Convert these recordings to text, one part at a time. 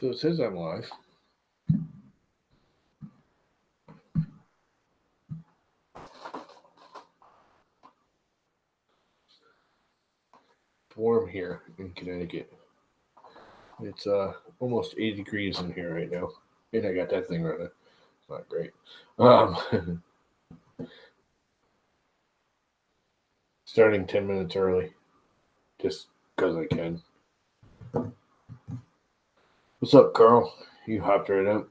So it says I'm live. It's warm here in Connecticut. It's almost 80 degrees in here right now. And I got that thing running. It's not great. Starting 10 minutes early. Just because I can. What's up, Carl? You hopped right up.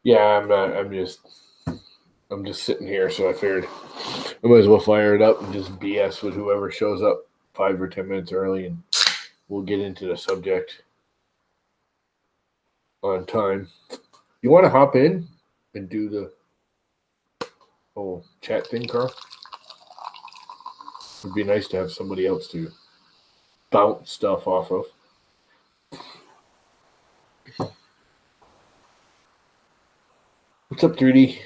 Yeah, I'm just sitting here, so I figured I might as well fire it up and just BS with whoever shows up 5 or 10 minutes early, and we'll get into the subject on time. You want to hop in and do the whole chat thing, Carl? It'd be nice to have somebody else to bounce stuff off of. What's up, 3D?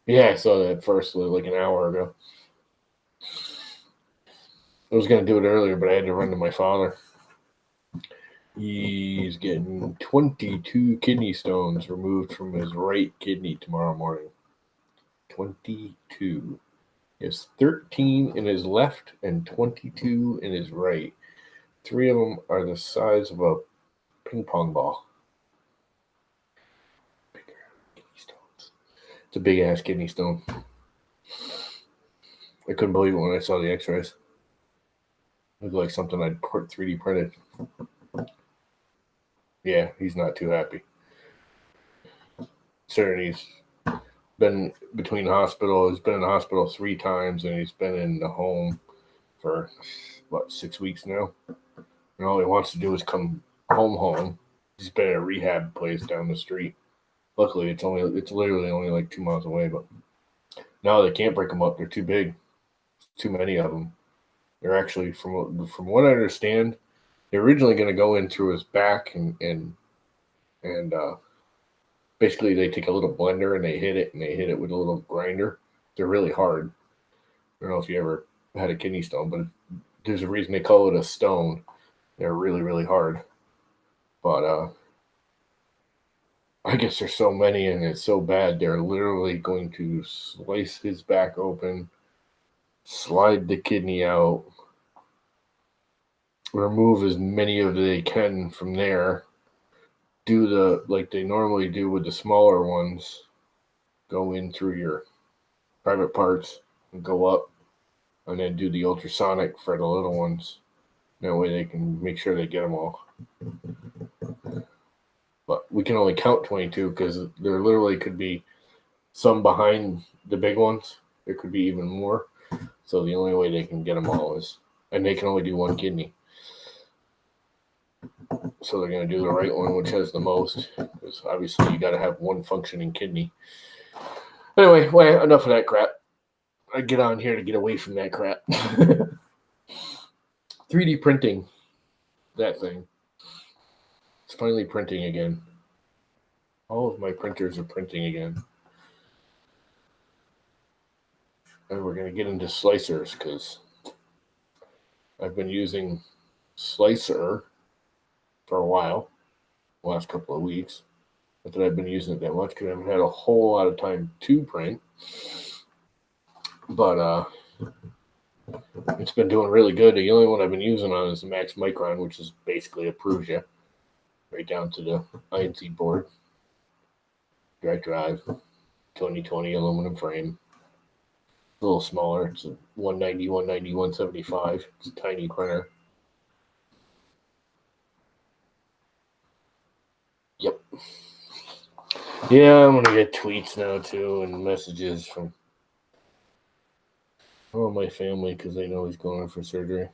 Yeah, I saw that first like an hour ago. I was going to do it earlier, but I had to run to my father. He's getting 22 kidney stones removed from his right kidney tomorrow morning. 22. He has 13 in his left and 22 in his right. 3 of them are the size of a ping pong ball. Kidney stones. It's a big ass kidney stone. I couldn't believe it when I saw the x-rays. It looked like something I'd 3D printed. Yeah, he's not too happy. Certainly, he's been between hospital. He's been in the hospital 3 times, and he's been in the home for, 6 weeks now. And all he wants to do is come home. He's been at a rehab place down the street. Luckily, it's literally only like 2 miles away, but now they can't break them up. They're too big. Too many of them. They're actually, from what I understand, they're originally going to go in through his back and basically they take a little blender and they hit it with a little grinder. They're really hard. I don't know if you ever had a kidney stone, but there's a reason they call it a stone. They're really, really hard. But I guess there's so many and it's so bad, they're literally going to slice his back open, slide the kidney out, remove as many of they can from there, do like they normally do with the smaller ones, go in through your private parts and go up, and then do the ultrasonic for the little ones. That way they can make sure they get them all. But we can only count 22 because there literally could be some behind the big ones. There could be even more. So the only way they can get them all is, and they can only do 1 kidney. So they're going to do the right one, which has the most, because obviously you got to have 1 functioning kidney. Anyway, well, enough of that crap. I get on here to get away from that crap. 3D printing, that thing. It's finally printing again. All of my printers are printing again. And we're going to get into slicers because I've been using Slicer for a while, the last couple of weeks. Not that I've been using it that much because I haven't had a whole lot of time to print. But it's been doing really good. The only one I've been using on is the Max Micron, which is basically a Prusa, right down to the INC board. Direct drive, 2020 aluminum frame. A little smaller. It's a 190, 175. It's a tiny printer. Yep. Yeah, I'm going to get tweets now, too, and messages from all my family because they know he's going in for surgery.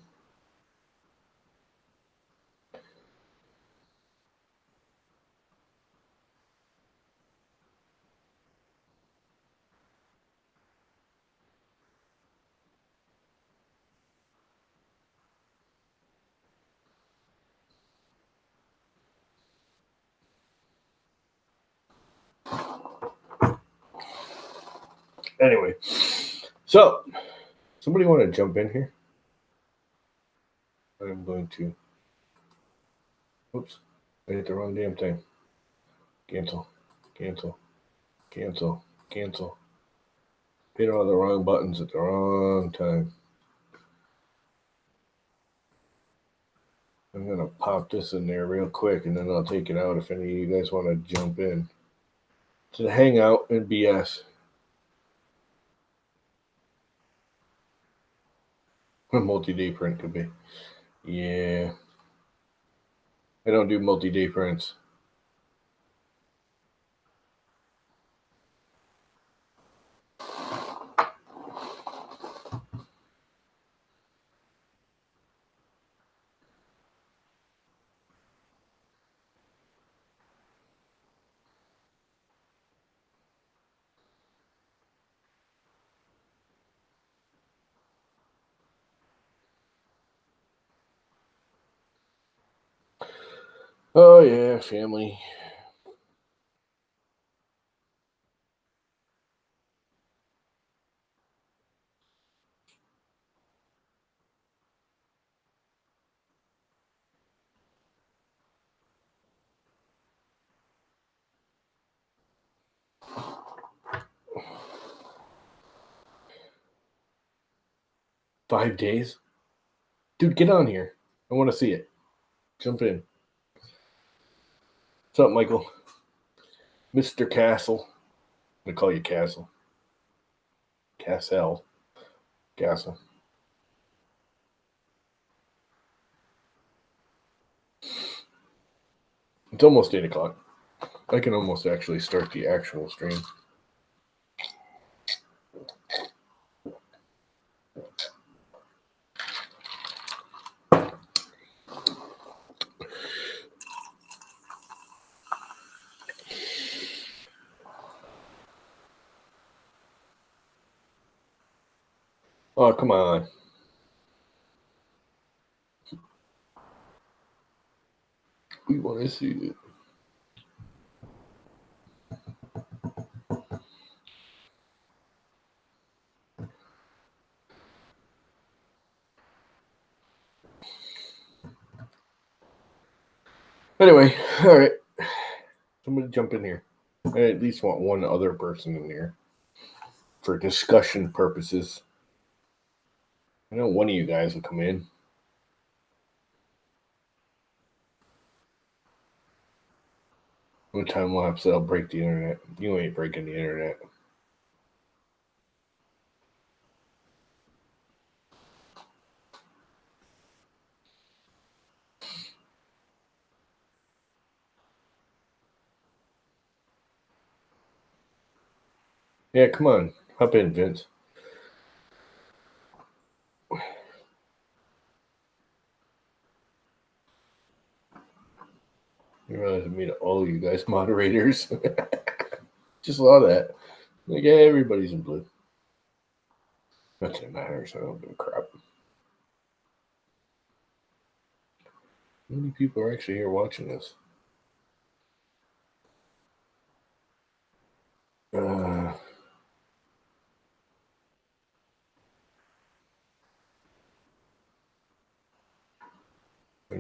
Anyway, so Somebody want to jump in here? I'm going to. Oops. I hit the wrong damn thing. Cancel. Cancel. Cancel. Cancel. Hit all the wrong buttons at the wrong time. I'm going to pop this in there real quick, and then I'll take it out if any of you guys want to jump in. To hang out and BS. A multi-day print could be. Yeah. I don't do multi-day prints. Oh yeah, family. $5 days? Dude, get on here. I want to see it. Jump in. What's up, Michael? Mr. Castle. I'm going to call you Castle. Castle. Castle. It's almost 8 o'clock. I can almost actually start the actual stream. Oh, come on. We want to see it. Anyway, all right. Somebody jump in here. I at least want one other person in here for discussion purposes. I know one of you guys will come in. One time lapse that'll break the internet. You ain't breaking the internet. Yeah, come on. Hop in, Vince. You realize I made all you guys moderators. Just saw that. Like, yeah, everybody's in blue. Nothing matters. I don't give a crap. How many people are actually here watching this? Turn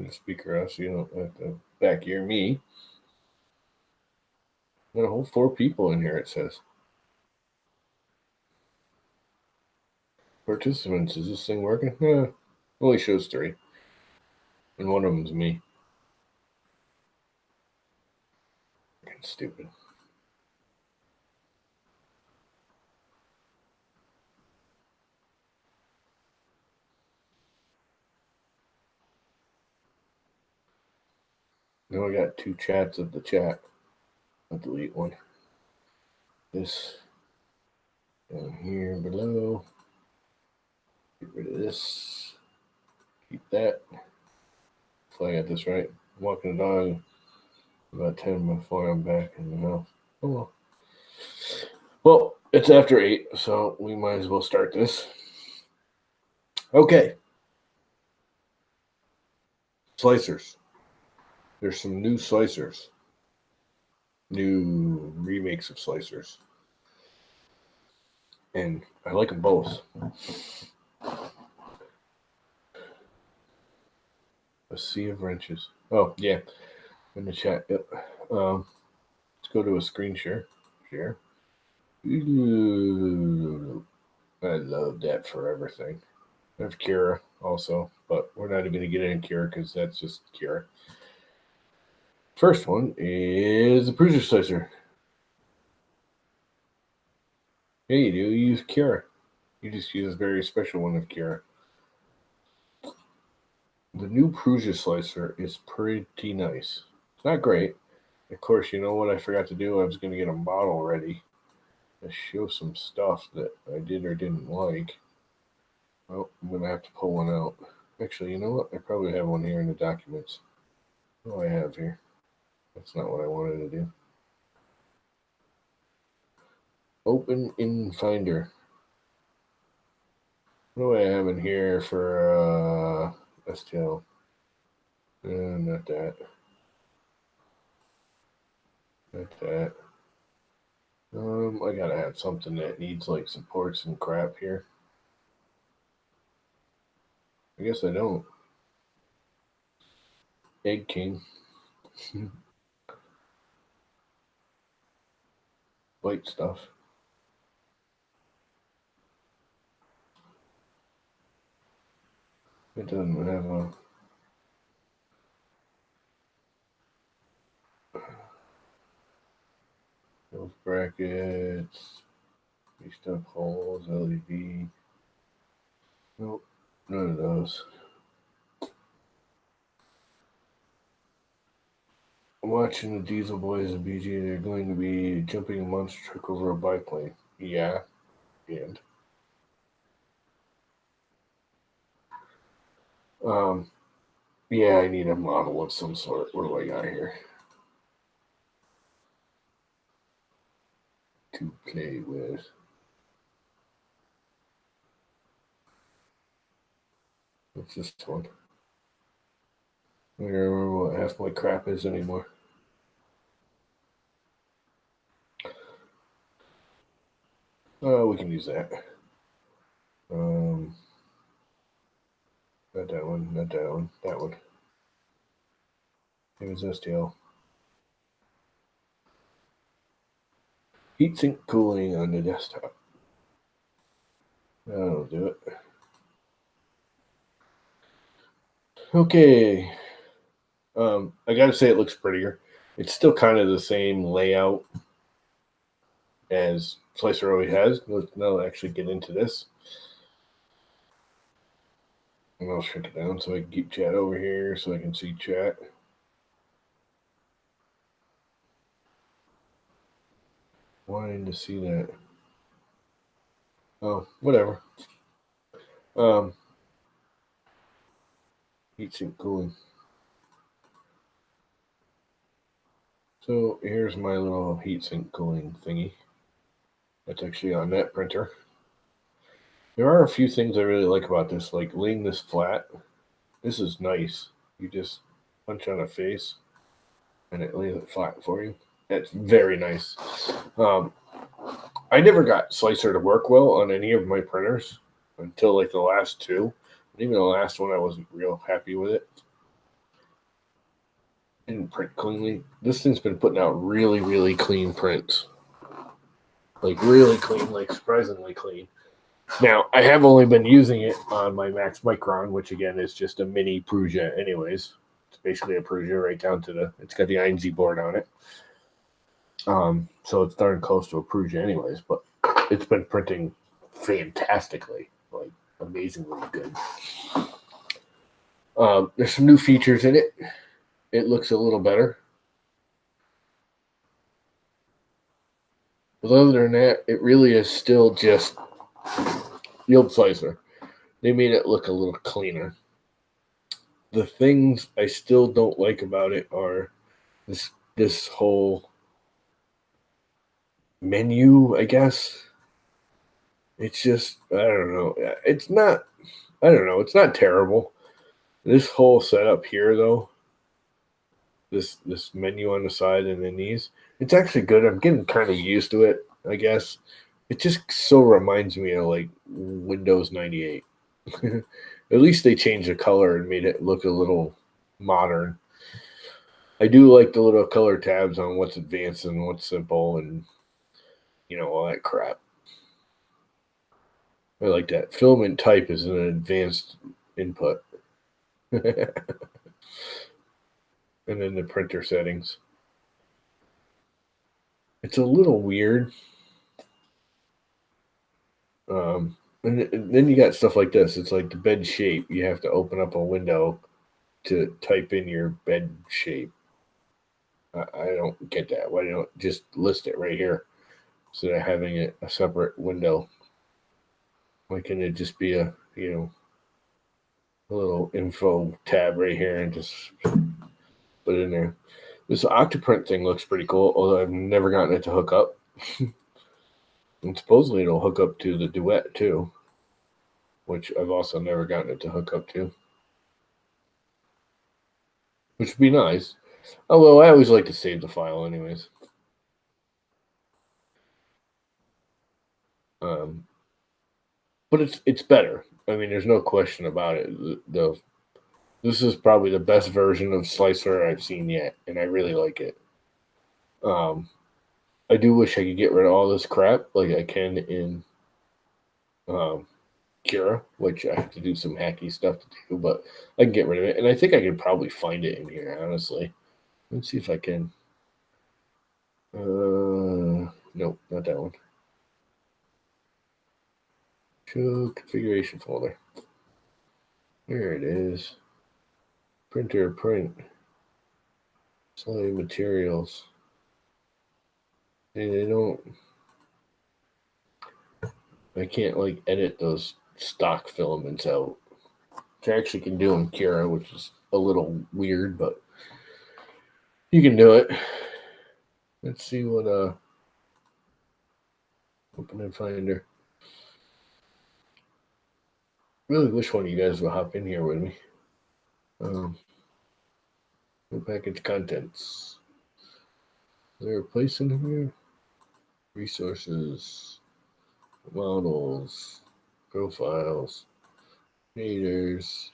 the speaker off so you don't have to back ear me. Got a whole 4 people in here, it says. Participants, is this thing working? Only shows 3. And one of them's me. Fucking stupid. Now I got 2 chats of the chat. I'll delete one. This down here below. Get rid of this. Keep that. Hopefully I got this right. I'm walking the dog about 10 before I'm back in the house. Oh well. Well, it's after 8, so we might as well start this. Okay. Slicers. There's some new slicers. New remakes of slicers. And I like them both. A sea of wrenches. Oh, yeah. In the chat. Yep. Let's go to a screen share. Share. Ooh, I love that for everything. I have Kira also, but we're not even going to get into Kira because that's just Kira. First one is the Prusa Slicer. Yeah, you do. You use Kira. You just use a very special one of Kira. The new Prusa Slicer is pretty nice. It's not great. Of course, you know what I forgot to do? I was going to get a model ready to show some stuff that I did or didn't like. Well, I'm going to have to pull one out. Actually, you know what? I probably have one here in the documents. What do I have here? That's not what I wanted to do. Open in Finder. What do I have in here for STL? Not that. Not that. I gotta have something that needs like supports and crap here. I guess I don't. Egg King. White stuff. It doesn't have a. Those brackets. These stuff holes, LED. Nope, none of those. I'm watching the Diesel Boys and BG. They're going to be jumping a monster truck over a biplane. Yeah, and yeah, I need a model of some sort. What do I got here to play with? What's this one? I don't remember what half my crap is anymore. Oh, we can use that. Not that one, not that one, that one. It was STL. Heatsink cooling on the desktop. That'll do it. Okay. I gotta say it looks prettier. It's still kind of the same layout as Slicer always has. Now I'll actually get into this. And I'll shrink it down so I can keep chat over here so I can see chat. Wanting to see that. Oh, whatever. Heatsink cooling. So here's my little heatsink cooling thingy. That's actually on that printer. There are a few things I really like about this, like laying this flat. This is nice. You just punch on a face and it lays it flat for you. That's very nice. I never got Slicer to work well on any of my printers until like the last two. And even the last one, I wasn't real happy with it. Didn't print cleanly. This thing's been putting out really, really clean prints. Like really clean, like surprisingly clean. Now, I have only been using it on my Max Micron, which again is just a mini Prusa anyways. It's basically a Prusa right down to the, it's got the INZ board on it. So it's darn close to a Prusa anyways, but it's been printing fantastically, like amazingly good. There's some new features in it. It looks a little better. But other than that, it really is still just the old Slicer. They made it look a little cleaner. The things I still don't like about it are this whole menu, I guess. It's just, I don't know. It's not, I don't know. It's not terrible. This whole setup here, though, this menu on the side and then these, it's actually good. I'm getting kind of used to it, I guess. It just so reminds me of like Windows 98. At least they changed the color and made it look a little modern. I do like the little color tabs on what's advanced and what's simple, and all that crap. I like that. Filament type is an advanced input. And then the printer settings. It's a little weird. And then you got stuff like this. It's like the bed shape. You have to open up a window to type in your bed shape. I don't get that. Why don't you just list it right here instead of having it a separate window? Why can't it just be a little info tab right here and just put it in there? This Octoprint thing looks pretty cool, although I've never gotten it to hook up. And supposedly it'll hook up to the Duet too, which I've also never gotten it to hook up to, which would be nice. Although I always like to save the file anyways. But it's better. I mean, there's no question about it. This is probably the best version of Slicer I've seen yet, and I really like it. I do wish I could get rid of all this crap like I can in Cura, which I have to do some hacky stuff to do, but I can get rid of it, and I think I could probably find it in here. Honestly, let's see if I can. Nope, not that one. Show configuration folder. There it is. Printer, print, slide materials. And they don't. I can't like edit those stock filaments out, which I actually can do in Cura, which is a little weird, but you can do it. Let's see what open and finder. Really wish one of you guys would hop in here with me. No package contents. Is there a place in here? Resources, models, profiles, meters.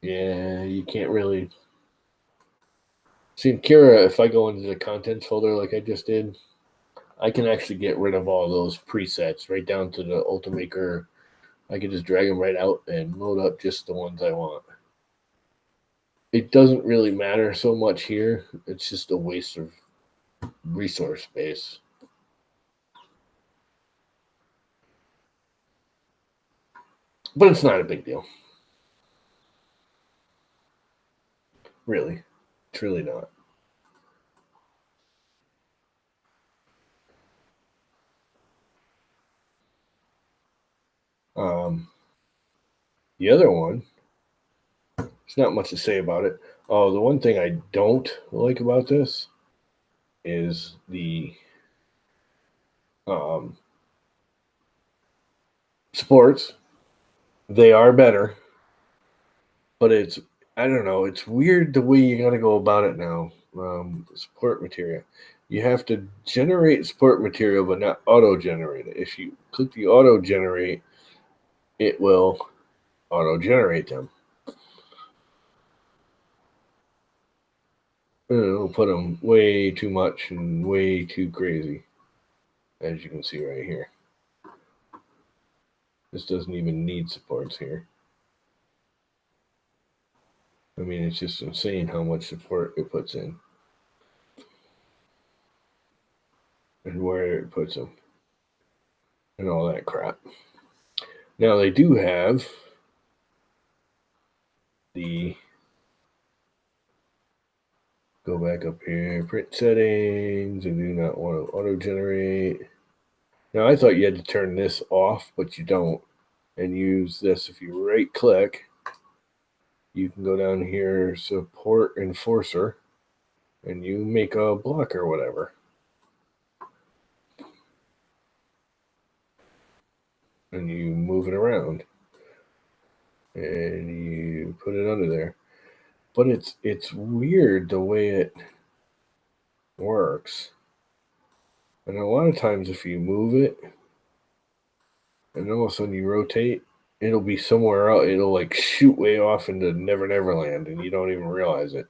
Yeah, you can't really see in Cura. If I go into the contents folder like I just did, I can actually get rid of all those presets right down to the Ultimaker. I can just drag them right out and load up just the ones I want. It doesn't really matter so much here. It's just a waste of resource space. But it's not a big deal. Really. It's really not. The other one, there's not much to say about it. Oh, the one thing I don't like about this is the sports. They are better, but I don't know. It's weird the way you got to go about it now. Support material. You have to generate support material, but not auto-generate it. If you click the auto-generate, it will auto-generate them. It'll put them way too much and way too crazy, as you can see right here. This doesn't even need supports here. I mean, it's just insane how much support it puts in and where it puts them and all that crap. Now, they do have the go back up here, print settings. I do not want to auto generate. Now, I thought you had to turn this off, but you don't, and use this. If you right click, you can go down here, support enforcer, and you make a block or whatever. And you move it around and you put it under there. But it's weird the way it works. And a lot of times if you move it and all of a sudden you rotate, it'll be somewhere else. It'll like shoot way off into Never Never Land, and you don't even realize it.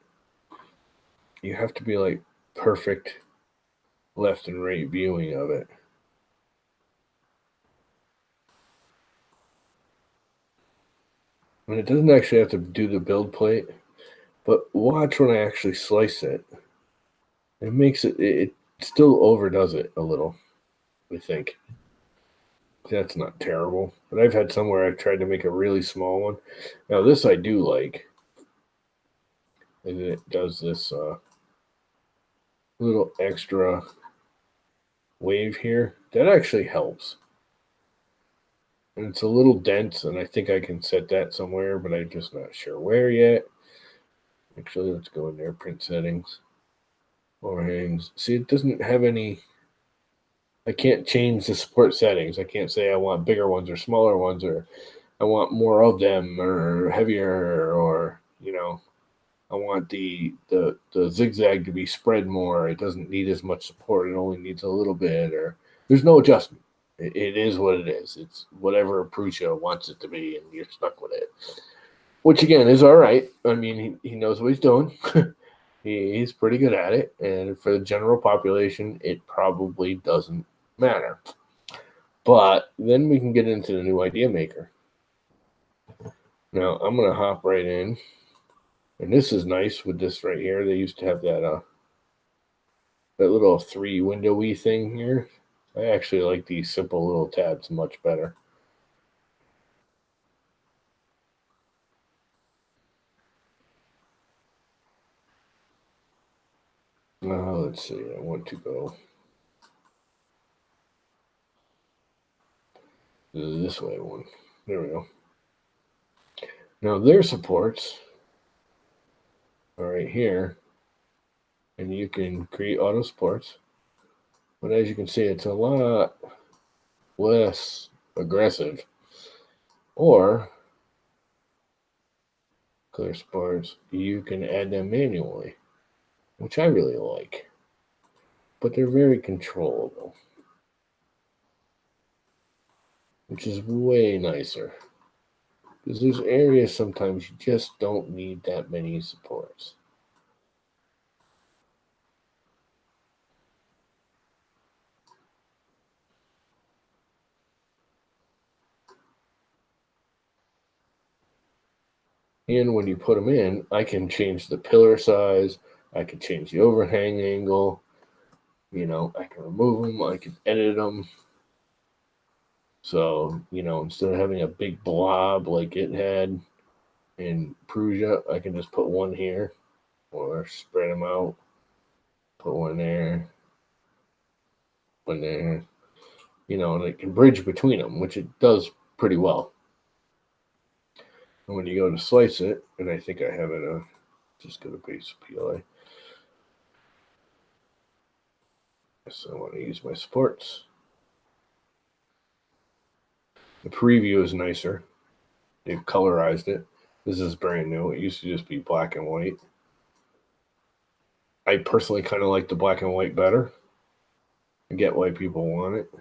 You have to be like perfect left and right viewing of it. And it doesn't actually have to do the build plate, but watch when I actually slice it. It makes it still overdoes it a little, I think. That's not terrible. But I've had some where I've tried to make a really small one. Now this I do like. And it does this little extra wave here. That actually helps. And it's a little dense, and I think I can set that somewhere, but I'm just not sure where yet. Actually, let's go in there, print settings, overhangs. See, it doesn't have any. I can't change the support settings. I can't say I want bigger ones or smaller ones, or I want more of them, or heavier, or I want the zigzag to be spread more. It doesn't need as much support. It only needs a little bit, or there's no adjustment. It is what it is. It's whatever Prusa wants it to be, and you're stuck with it. Which again is all right. I mean, he knows what he's doing. He's pretty good at it, and for the general population, it probably doesn't matter. But then we can get into the new Ideamaker. Now I'm gonna hop right in, and this is nice with this right here. They used to have that little 3-windowy thing here. I actually like these simple little tabs much better. Let's see. I want to go this way one. There we go. Now their supports are right here, and you can create auto supports. But as you can see, it's a lot less aggressive. Or clear supports, you can add them manually, which I really like. But they're very controllable, which is way nicer. Because there's areas sometimes you just don't need that many supports. And when you put them in, I can change the pillar size. I can change the overhang angle. I can remove them. I can edit them. So, instead of having a big blob like it had in Prusa, I can just put one here or spread them out. Put one there, one there. And it can bridge between them, which it does pretty well. And when you go to slice it, and I think I have it, just go to base PLA. So I want to use my supports. The preview is nicer. They've colorized it. This is brand new. It used to just be black and white. I personally kind of like the black and white better. I get why people want it.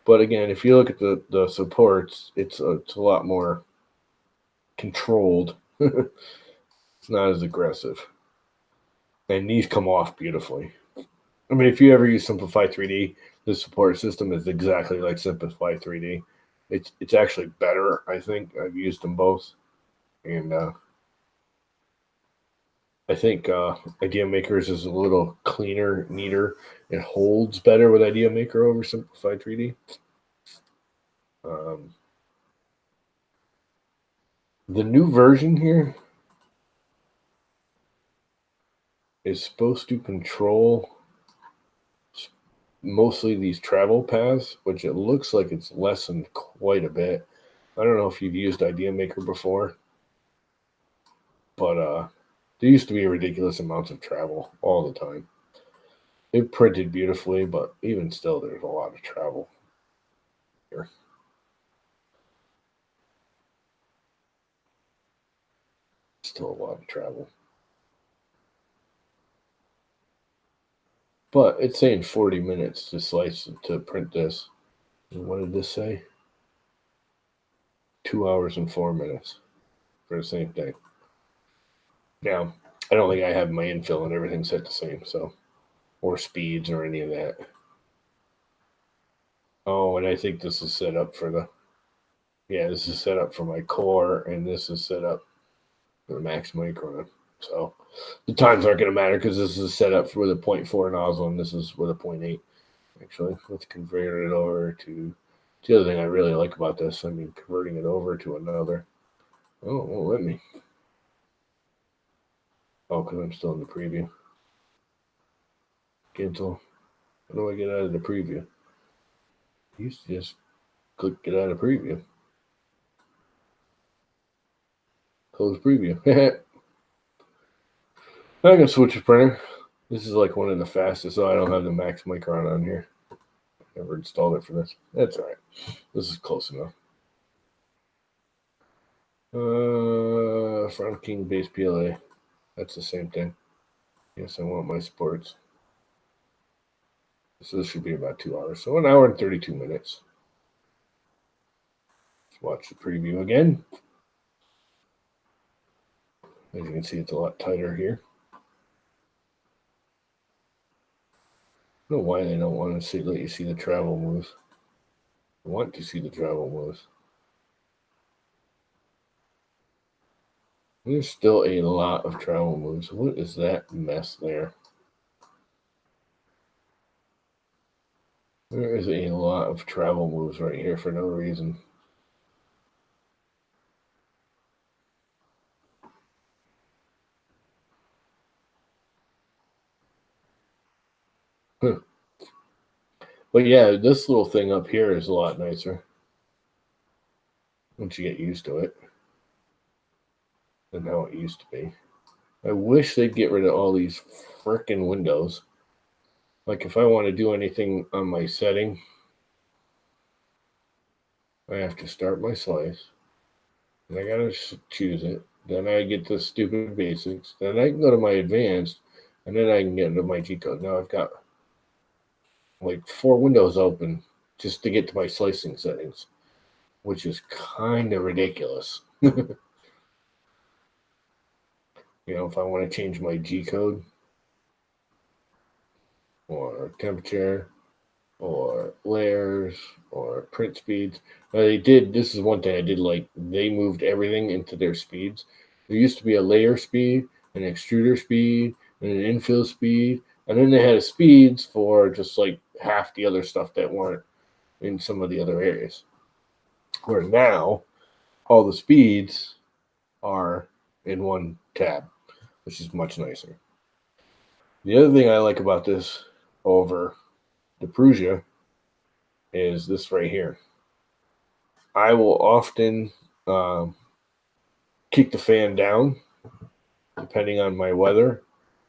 But again, if you look at the supports, it's a lot more controlled. It's not as aggressive. And these come off beautifully. I mean, if you ever use Simplify 3D, the support system is exactly like Simplify 3D. It's actually better, I think. I've used them both. And I think Ideamakers is a little cleaner, neater. It holds better with Ideamaker over Simplify 3D. The new version here is supposed to control mostly these travel paths, which it looks like it's lessened quite a bit. I don't know if you've used Ideamaker before, but there used to be ridiculous amounts of travel all the time. It printed beautifully, but even still, there's a lot of travel here. Still a lot of travel. But it's saying 40 minutes to slice to print this. And what did this say? 2 hours and 4 minutes for the same thing. Now, I don't think I have my infill and everything set the same, so, or speeds or any of that. Oh, and I think this is set up for this is set up for my core, and this is set up for the max micron. So the times aren't going to matter because this is set up for the 0.4 nozzle, and this is with a 0.8. Actually, let's convert it over to. The other thing I really like about this, converting it over to another. Oh, it won't let me. Oh, because I'm still in the preview. Cancel. How do I get out of the preview? I used to just click get out of preview. Close preview. I can switch the printer. This is like one of the fastest, so I don't have the max micron on here. Never installed it for this. That's all right. This is close enough. Front King base PLA. That's the same thing. Yes, I want my sports. So this should be about 2 hours. So 1 hour and 32 minutes. Let's watch the preview again. As you can see, it's a lot tighter here. I don't know why they don't want to let you see the travel moves. I want to see the travel moves. There's still a lot of travel moves. What is that mess there? There is a lot of travel moves right here for no reason. But yeah, this little thing up here is a lot nicer once you get used to it than how it used to be. I wish they'd get rid of all these frickin' windows. Like if I want to do anything on my setting, I have to start my slice. And I gotta choose it. Then I get the stupid basics. Then I can go to my advanced, and then I can get into my G code. Now I've got like 4 windows open just to get to my slicing settings, which is kind of ridiculous. If I want to change my G code or temperature or layers or print speeds. This is one thing I did like, they moved everything into their speeds. There used to be a layer speed, an extruder speed, and an infill speed, and then they had speeds for just like half the other stuff that weren't in some of the other areas. Where now, all the speeds are in one tab, which is much nicer. The other thing I like about this over the Prusa is this right here. I will often kick the fan down depending on my weather.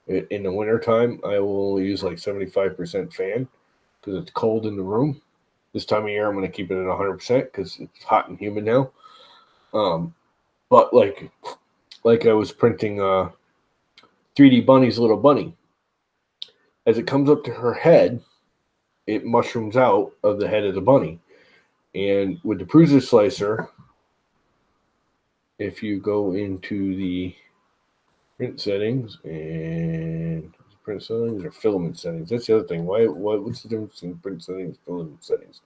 In the wintertime, I will use like 75% fan because it's cold in the room. This time of year, I'm going to keep it at 100% because it's hot and humid now. But like I was printing 3D Bunny's little bunny. As it comes up to her head, it mushrooms out of the head of the bunny. And with the Prusa Slicer, if you go into the print settings and print settings or filament settings, that's the other thing. What's the difference between print settings and filament settings?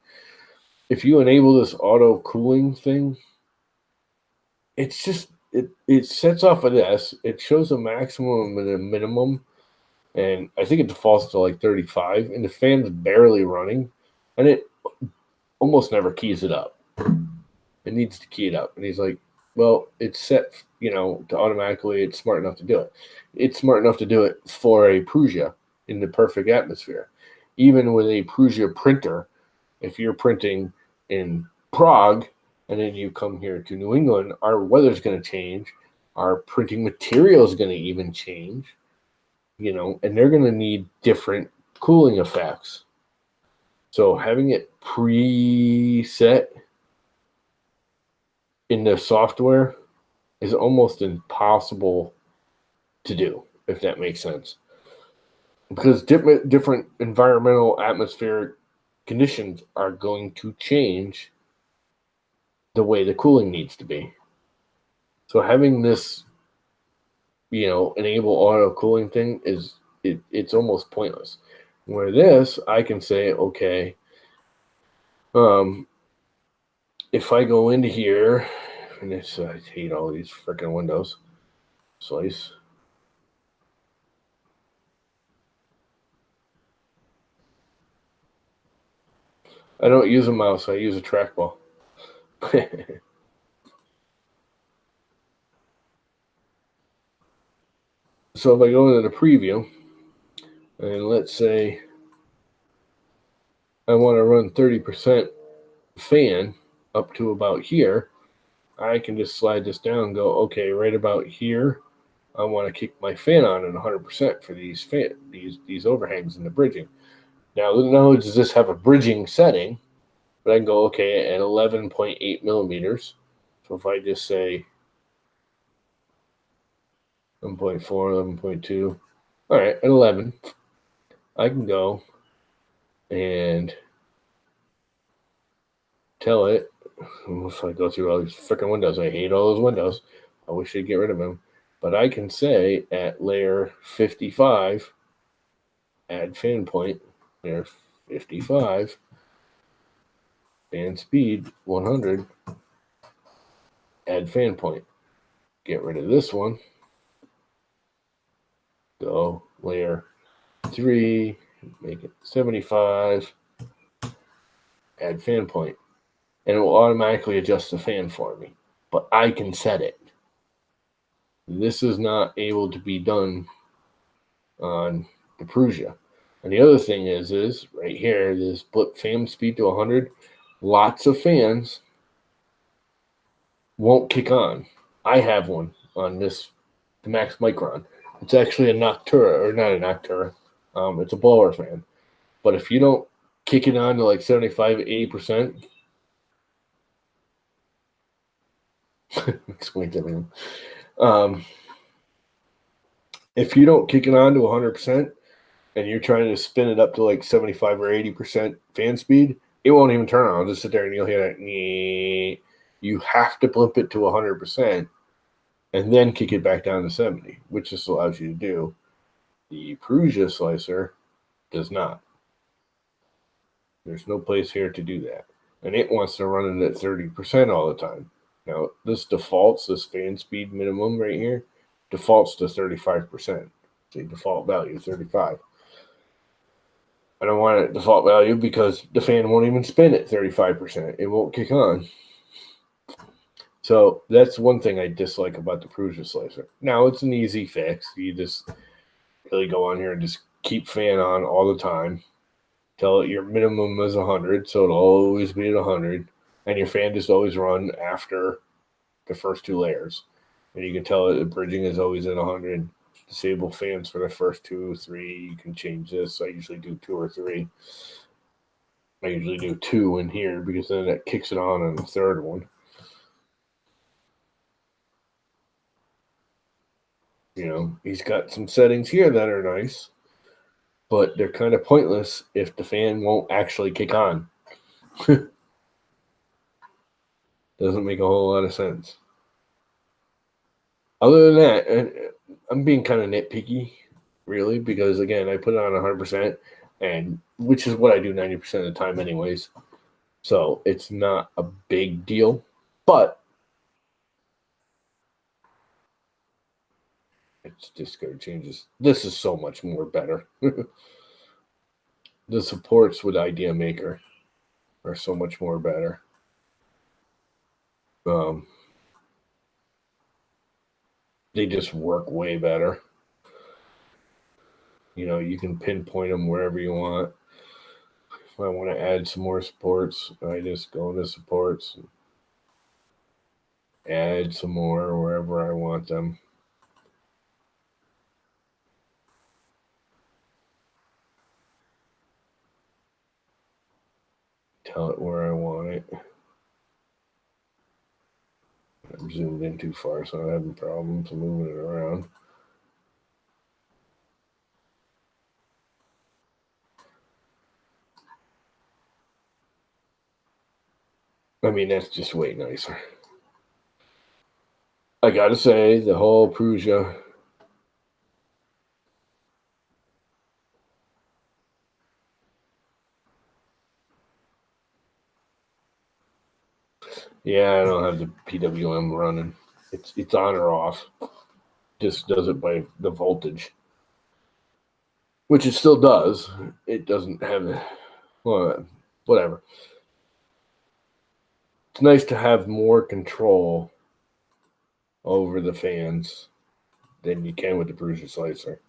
If you enable this auto cooling thing, it's just it sets off of this. It shows a maximum and a minimum, and I think it defaults to like 35, and the fan's barely running, and it almost never keys it up. It needs to key it up. And he's like, well, it's set, to automatically, it's smart enough to do it. It's smart enough to do it for a Prusa in the perfect atmosphere. Even with a Prusa printer, if you're printing in Prague and then you come here to New England, our weather's going to change. Our printing material is going to even change, and they're going to need different cooling effects. So having it preset in the software is almost impossible to do, if that makes sense. Because different environmental atmospheric conditions are going to change the way the cooling needs to be. So having this, enable auto cooling thing it's almost pointless. Where this, I can say, okay, if I go into here, and I hate all these freaking windows. Slice. I don't use a mouse. I use a trackball. So if I go into the preview, and let's say I want to run 30% fan up to about here, I can just slide this down and go, okay, right about here, I want to kick my fan on at 100% for these overhangs and the bridging. Now, not only does this have a bridging setting, but I can go, okay, at 11.8 millimeters. So if I just say 11.4, 11.2, all right, at 11, I can go and tell it, if I go through all these freaking windows, I hate all those windows. I wish they'd get rid of them. But I can say at layer 55, add fan point, layer 55, fan speed 100, add fan point. Get rid of this one. Go layer 3, make it 75, add fan point. And it will automatically adjust the fan for me. But I can set it. This is not able to be done on the Prusa. And the other thing is right here, this blip fan speed to 100, lots of fans won't kick on. I have one on the Max Micron. It's actually a Noctura, or not a Noctura. It's a blower fan. But if you don't kick it on to like 75, 80%, explain to me. If you don't kick it on to 100%, and you're trying to spin it up to like 75 or 80% fan speed, it won't even turn on. I'll just sit there and you'll hear that. You have to blimp it to 100% and then kick it back down to 70, which this allows you to do. The Prusa Slicer does not. There's no place here to do that. And it wants to run it at 30% all the time. Now, this fan speed minimum right here, defaults to 35%. The default value is 35. I don't want a default value because the fan won't even spin at 35%. It won't kick on. So that's one thing I dislike about the Prusa Slicer. Now, it's an easy fix. You just really go on here and just keep fan on all the time. Tell it your minimum is 100, so it'll always be at 100. And your fan just always run after the first two layers. And you can tell it the bridging is always at 100. Disable fans for the first 2 or 3. You can change this. I usually do 2 or 3. I usually do 2 in here because then that kicks it on the third one. He's got some settings here that are nice, but they're kind of pointless if the fan won't actually kick on. Doesn't make a whole lot of sense. Other than that, I'm being kind of nitpicky, really, because again, I put it on 100%, and which is what I do 90% of the time, anyways. So it's not a big deal, but it's just going to change. This is so much more better. The supports with Ideamaker are so much more better. They just work way better. You can pinpoint them wherever you want. If I want to add some more supports, I just go into supports, add some more wherever I want them. Tell it where I want it. I'm zoomed in too far, so I'm having problems moving it around. I mean, that's just way nicer. I gotta say, the whole Prusa. Yeah, I don't have the PWM running. It's on or off. Just does it by the voltage, which it still does. It doesn't have, well, whatever. It's nice to have more control over the fans than you can with the Prusa Slicer.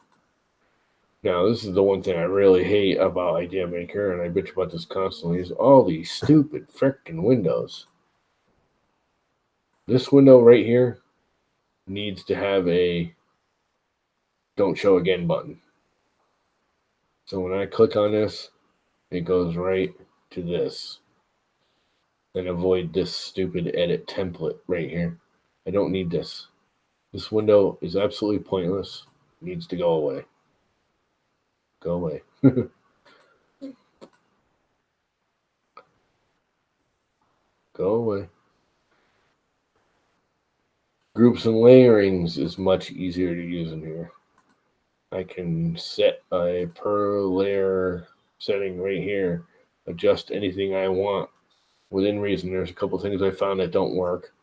Now, this is the one thing I really hate about Ideamaker, and I bitch about this constantly, is all these stupid frickin' windows. This window right here needs to have a don't show again button. So when I click on this, it goes right to this. And avoid this stupid edit template right here. I don't need this. This window is absolutely pointless. It needs to go away. Go away. Go away. Groups and layerings is much easier to use in here. I can set a per layer setting right here, adjust anything I want within reason. There's a couple things I found that don't work.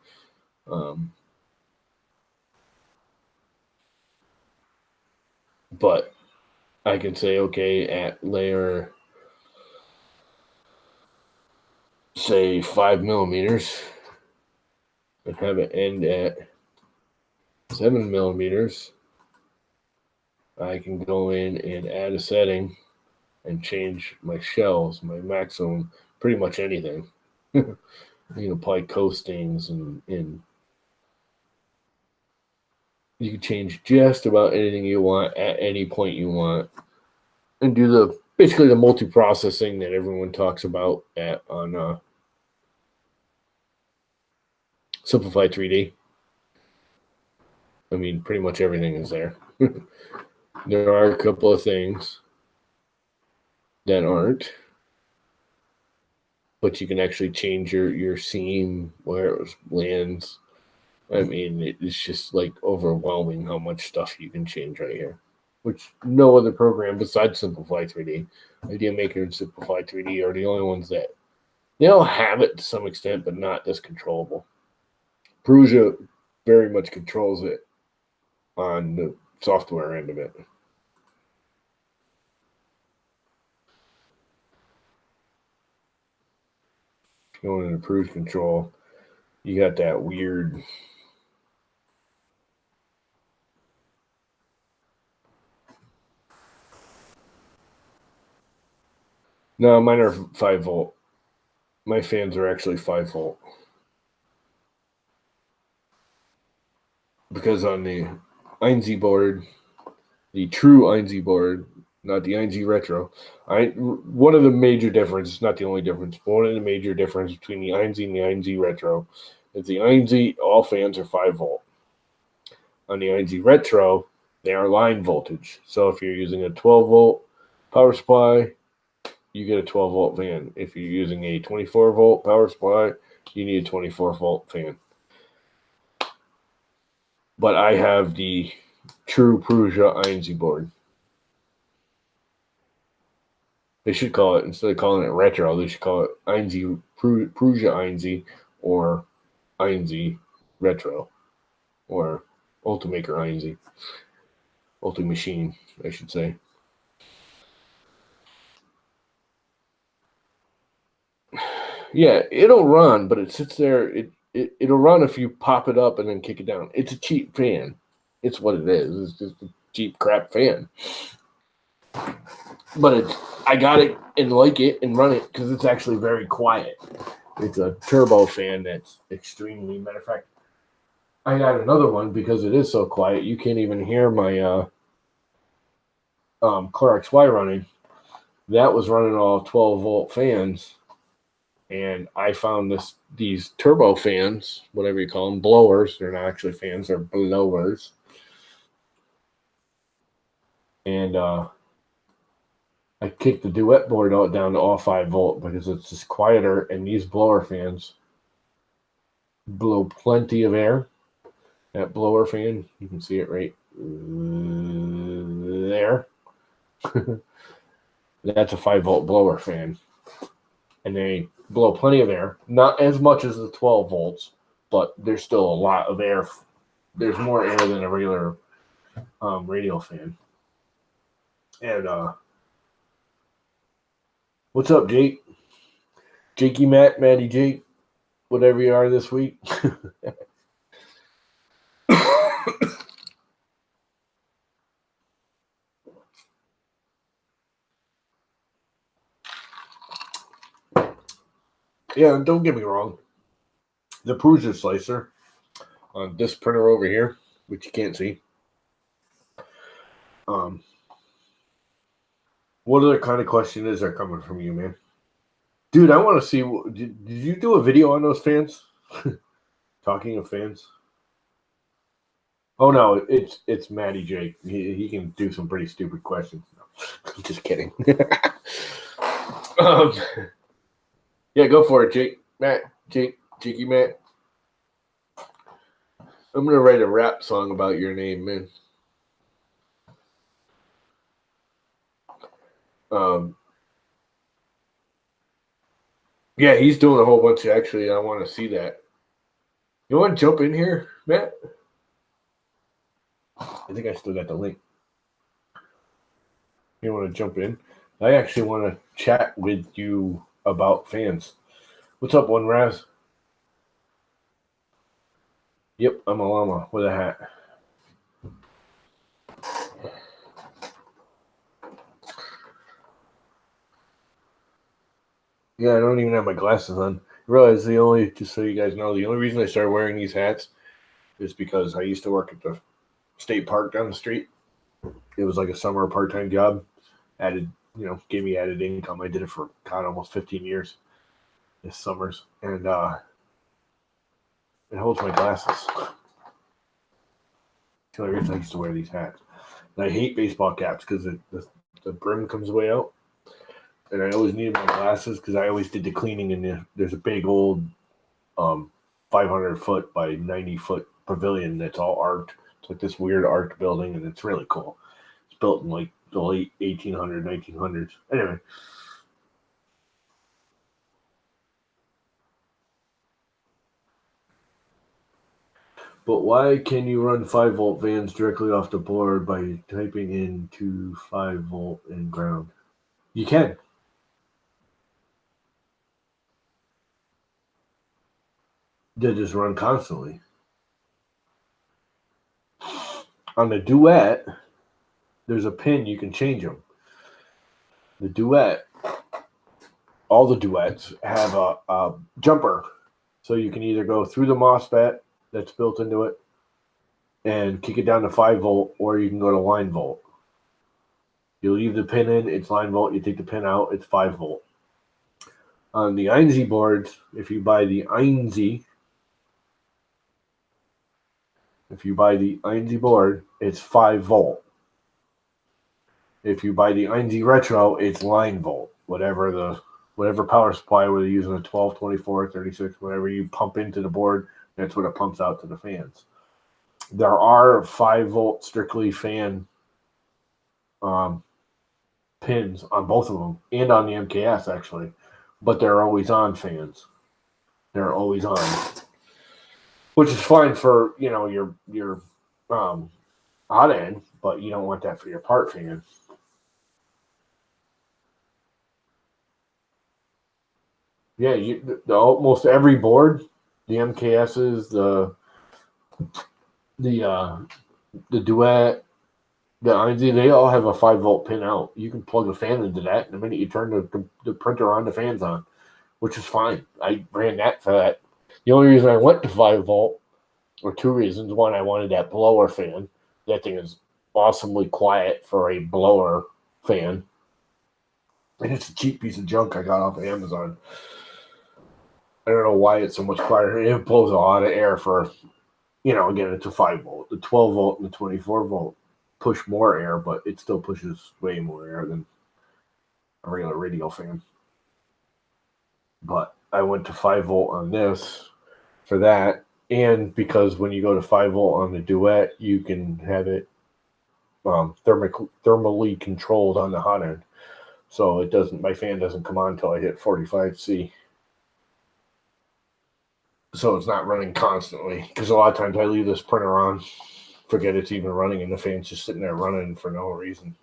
But I can say, okay, at layer, say 5mm, and have it end at 7mm. I can go in and add a setting and change my shells, my maximum, pretty much anything. You can apply coastings and you can change just about anything you want at any point you want, and do the basically the multi-processing that everyone talks about on Simplify 3D. I mean, pretty much everything is there. There are a couple of things that aren't, but you can actually change your seam where it lands. I mean, it's just like overwhelming how much stuff you can change right here, which no other program besides Simplify 3D, Ideamaker and Simplify 3D are the only ones that they all have it to some extent, but not this controllable. Prusa very much controls it on the software end of it. Going into Prusa control, you got that weird. No, mine are 5 volt. My fans are actually 5 volt. Because on the Einz board, the true Einz board, not the Einz Retro, one of the major differences, not the only difference, but one of the major differences between the Einz and the Einz Retro is the Einz, all fans are 5 volt. On the Einz Retro, they are line voltage. So if you're using a 12 volt power supply, you get a 12 volt fan. If you're using a 24 volt power supply, you need a 24 volt fan. But I have the true Prusa Einz board. They should call it, instead of calling it retro, they should call it Einz Prusa Einz or Einz Retro or Ultimaker Einz. Ultimachine, I should say. Yeah, it'll run, but it sits there. It'll run if you pop it up and then kick it down. It's a cheap fan. It's what it is. It's just a cheap crap fan. But I got it and like it and run it because it's actually very quiet. It's a turbo fan that's extremely. Matter of fact, I got another one because it is so quiet. You can't even hear my Clorox Y running. That was running all 12 volt fans. And I found these turbo fans, whatever you call them, blowers. They're not actually fans; they're blowers. And I kicked the duet board down to all 5 volt because it's just quieter. And these blower fans blow plenty of air. That blower fan, you can see it right there. That's a 5-volt blower fan. And they blow plenty of air. Not as much as the 12 volts, but there's still a lot of air. There's more air than a regular radial fan. And what's up, Jake? Jakey Matt, Matty Jake, whatever you are this week. Yeah, don't get me wrong. The Prusa Slicer on this printer over here, which you can't see. What other kind of question is there coming from you, man? Dude, I want to see. Did you do a video on those fans? Talking of fans. Oh no, it's Matty Jake. He can do some pretty stupid questions. No, I'm just kidding. Yeah, go for it, Jake. Jakey Matt. I'm gonna write a rap song about your name, man. Yeah, he's doing a whole bunch. Actually, I want to see that. You want to jump in here, Matt? I think I still got the link. You want to jump in? I actually want to chat with you about fans. What's up, One Raz? Yep, I'm a llama with a hat. Yeah, I don't even have my glasses on. I realize just so you guys know, the only reason I started wearing these hats is because I used to work at the state park down the street. It was like a summer part-time job. Gave me added income. I did it for almost 15 years this summers, and it holds my glasses. The only reason I used to wear these hats. And I hate baseball caps because the brim comes way out, and I always needed my glasses because I always did the cleaning in there's a big old 500 foot by 90 foot pavilion that's all art. It's like this weird art building, and it's really cool. It's built in like the late 1800s, 1900s. Anyway. But why can you run 5-volt fans directly off the board by typing into 5-volt and ground? You can. They just run constantly. On the duet, there's a pin you can change them. The duet, all the duets have a jumper. So you can either go through the MOSFET that's built into it and kick it down to 5-volt, or you can go to line volt. You leave the pin in, it's line volt. You take the pin out, it's 5-volt. On the Einzi boards, if you buy the Einzi board, it's 5-volt. If you buy the Einzi Retro, it's line volt. Whatever power supply, whether you're using a 12, 24, 36, whatever you pump into the board, that's what it pumps out to the fans. There are 5-volt strictly fan pins on both of them and on the MKS actually, but they're always on fans. They're always on, which is fine for your hot end, but you don't want that for your part fan. Yeah, almost every board, the MKSs, the Duet, the Einzi, they all have a 5-volt pin out. You can plug a fan into that, and the minute you turn the printer on, the fan's on, which is fine. I ran that for that. The only reason I went to 5-volt were two reasons. One, I wanted that blower fan. That thing is awesomely quiet for a blower fan. And it's a cheap piece of junk I got off of Amazon. I don't know why it's so much quieter. It blows a lot of air for, again, it's a 5-volt. The 12-volt and the 24-volt push more air, but it still pushes way more air than a regular radio fan. But I went to 5-volt on this for that. And because when you go to 5 volt on the Duet, you can have it thermally controlled on the hot end. So it doesn't. My fan doesn't come on until I hit 45C. So it's not running constantly. Because a lot of times I leave this printer on, forget it's even running, and the fan's just sitting there running for no reason.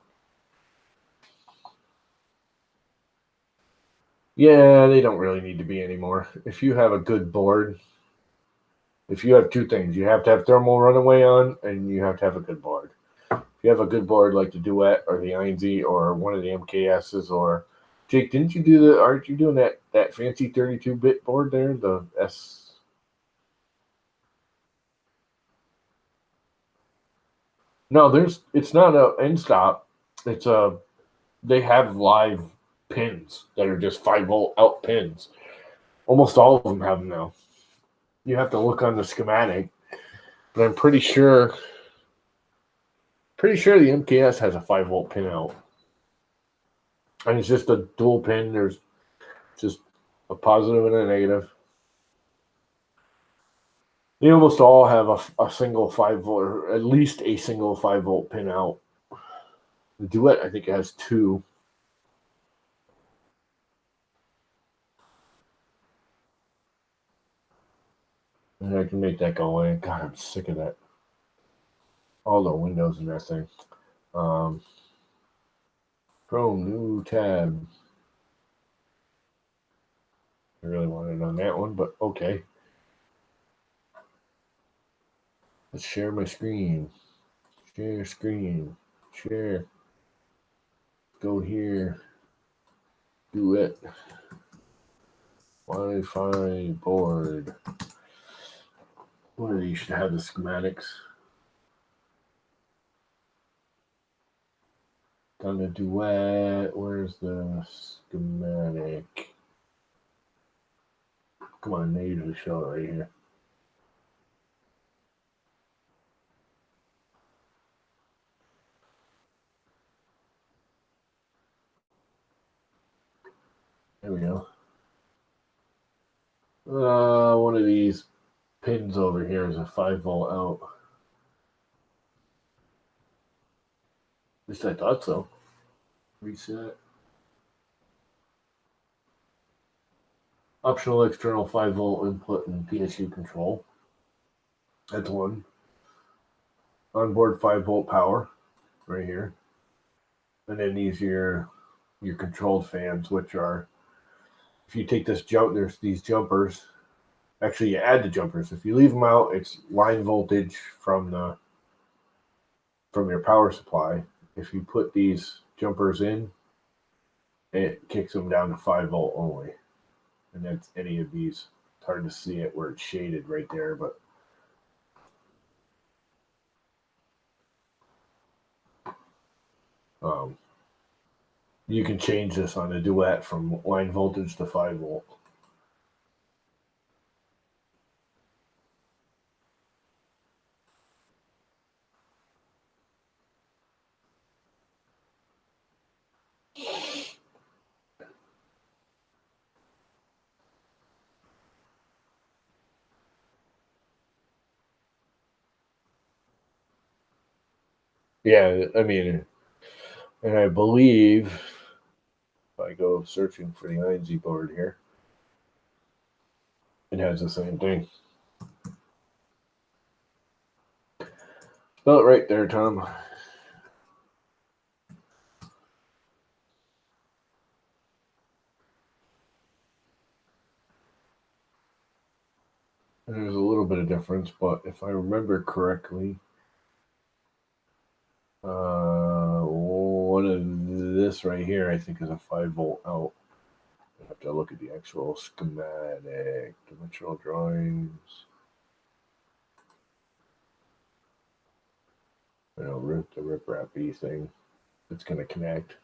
Yeah, they don't really need to be anymore. If you have a good board, if you have two things, you have to have thermal runaway on, and you have to have a good board. If you have a good board like the Duet or the INZ or one of the MKSs, or Jake, didn't you do the? Aren't you doing that fancy 32-bit board there? The S. No, it's not a end stop. It's a they have live pins that are just 5 volt out pins. Almost all of them have them now. You have to look on the schematic, but I'm pretty sure the MKS has a 5 volt pin out, and it's just a dual pin. There's just a positive and a negative. They almost all have a single 5 volt, or at least a single 5 volt pin out. The Duet, I think, it has two. And I can make that go away. God, I'm sick of that. All the windows in that thing. Chrome, new tab. I really wanted on that one, but okay. Let's share my screen. Share screen. Share. Go here. Duet. Wi-Fi board. What are these? Should have the schematics. Done the Duet. Where's the schematic? Come on, they usually show it right here. There we go. One of these pins over here is a 5 volt out. At least I thought so. Reset. Optional external 5 volt input and PSU control. That's one. Onboard 5 volt power right here. And then these are your controlled fans, which are, if you take this jump, there's these jumpers. Actually, you add the jumpers. If you leave them out, it's line voltage from your power supply. If you put these jumpers in, it kicks them down to 5 volt only. And that's any of these. It's hard to see it where it's shaded right there, but you can change this on the Duet from line voltage to 5 volt. Yeah, I mean, and I believe if I go searching for the INZ board here, it has the same thing. Spell it right there, Tom. There's a little bit of difference, but if I remember correctly, one of this right here, I think, is a 5 volt out. I have to look at the actual schematic, dimensional drawings. You know, the rip-rappy thing. It's going to connect.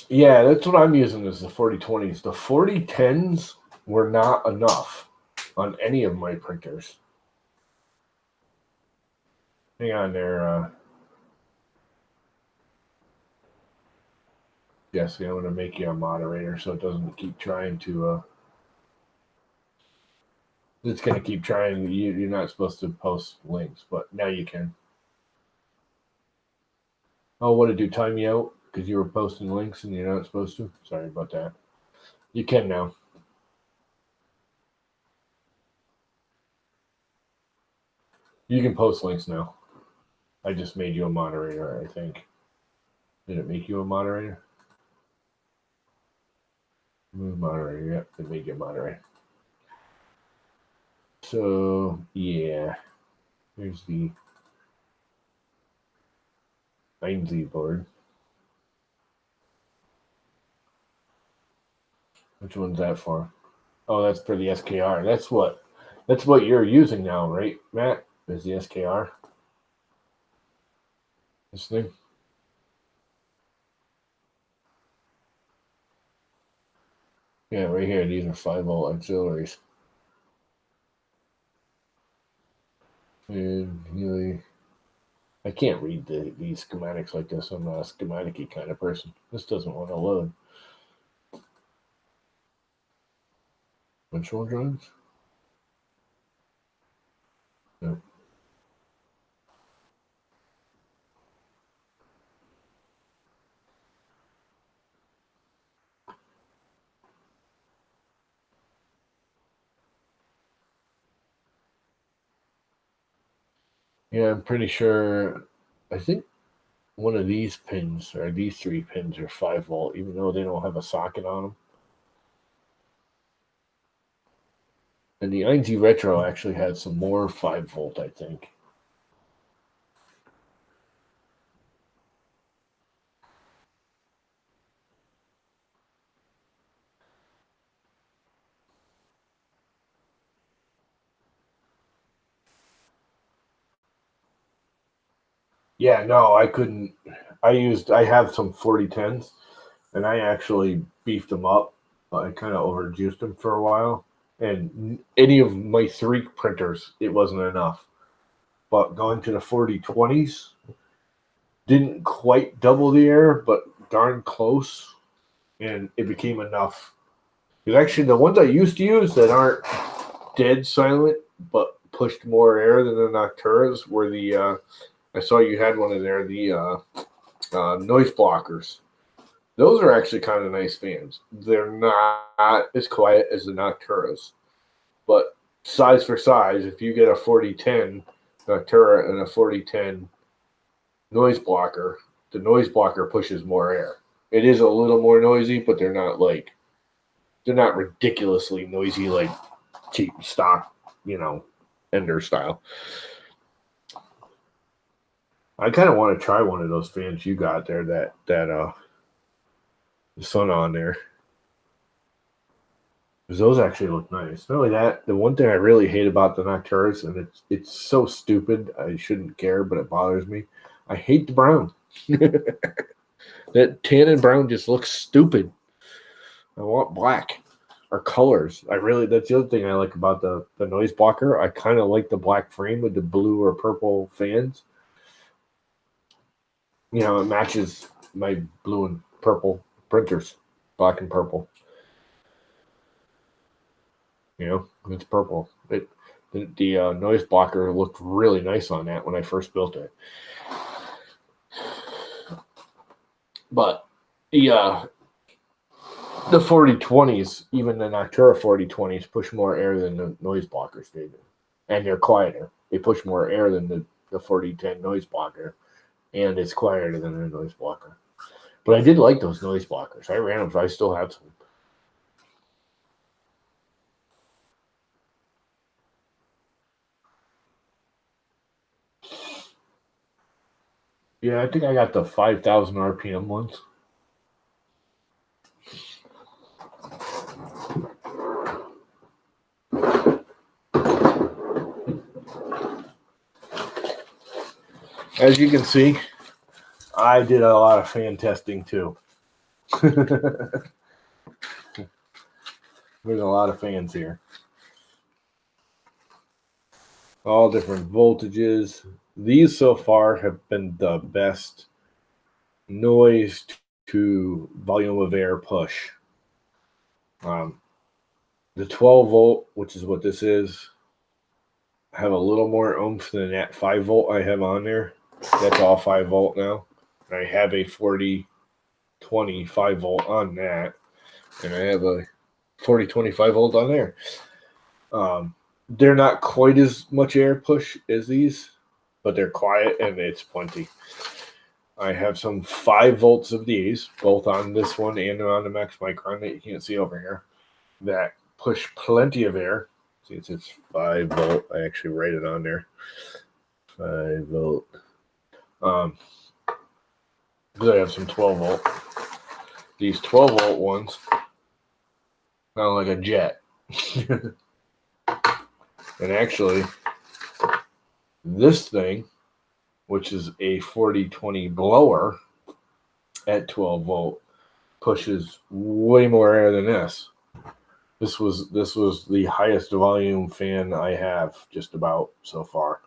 Yeah, that's what I'm using is the 4020s. The 4010s were not enough on any of my printers. Hang on there, Jesse. I'm going to make you a moderator so it doesn't keep trying to. It's going to keep trying. You're not supposed to post links, but now you can. Oh, what did you time me out? Because you were posting links and you're not supposed to? Sorry about that. You can now. You can post links now. I just made you a moderator, I think. Did it make you a moderator? Moderator, yep, it made you a moderator. So, yeah. Here's the 9Z board. Which one's that for? Oh, that's for the SKR. That's what you're using now, right, Matt? Is the SKR? This thing? Yeah, right here. These are 5-volt auxiliaries. And really, I can't read these schematics like this. I'm not a schematic-y kind of person. This doesn't want to load. Control drawings? No. Yeah, I'm pretty sure. I think one of these pins or these 3 pins are 5-volt, even though they don't have a socket on them. And the ING Retro actually had some more 5-volt, I think. Yeah, no, I couldn't. I have some 4010s, and I actually beefed them up. I kind of overjuiced them for a while. And any of my 3 printers, it wasn't enough. But going to the 4020s, didn't quite double the air, but darn close. And it became enough. Because actually, the ones I used to use that aren't dead silent, but pushed more air than the Nocturas were the. I saw you had one in there, the noise blockers. Those are actually kind of nice fans. They're not as quiet as the Nocturas, but size for size, if you get a 4010 Noctura and a 4010 noise blocker, the noise blocker pushes more air. It is a little more noisy, but they're not ridiculously noisy like cheap stock, Ender style. I kind of want to try one of those fans you got there that the sun on there. Because those actually look nice. Not only that, the one thing I really hate about the Nocturas, and it's so stupid, I shouldn't care, but it bothers me. I hate the brown. That tan and brown just looks stupid. I want black or colors. That's the other thing I like about the noise blocker. I kind of like the black frame with the blue or purple fans. It matches my blue and purple printers, black and purple. It's purple. The noise blocker looked really nice on that when I first built it. But the 4020s, even the Noctura 4020s, push more air than the noise blockers did. And they're quieter. They push more air than the 4010 noise blocker, and it's quieter than the noise blocker. But I did like those noise blockers. I ran them, so I still have some. Yeah, I think I got the 5,000 RPM ones. As you can see, I did a lot of fan testing too. There's a lot of fans here. All different voltages. These so far have been the best noise to volume of air push. The 12 volt, which is what this is, have a little more oomph than that 5 volt I have on there. That's all 5 volt now. I have a 4020 5 volt on that, and I have a 4020 5 volt on there. They're not quite as much air push as these, but they're quiet and it's plenty. I have some 5 volts of these, both on this one and on the Max Micron that you can't see over here, that push plenty of air. See, it says 5 volt. I actually write it on there. 5 volt. Because I have some 12 volt. These 12 volt ones sound like a jet. And actually, this thing, which is a 4020 blower at 12 volt, pushes way more air than this. This was the highest volume fan I have just about so far.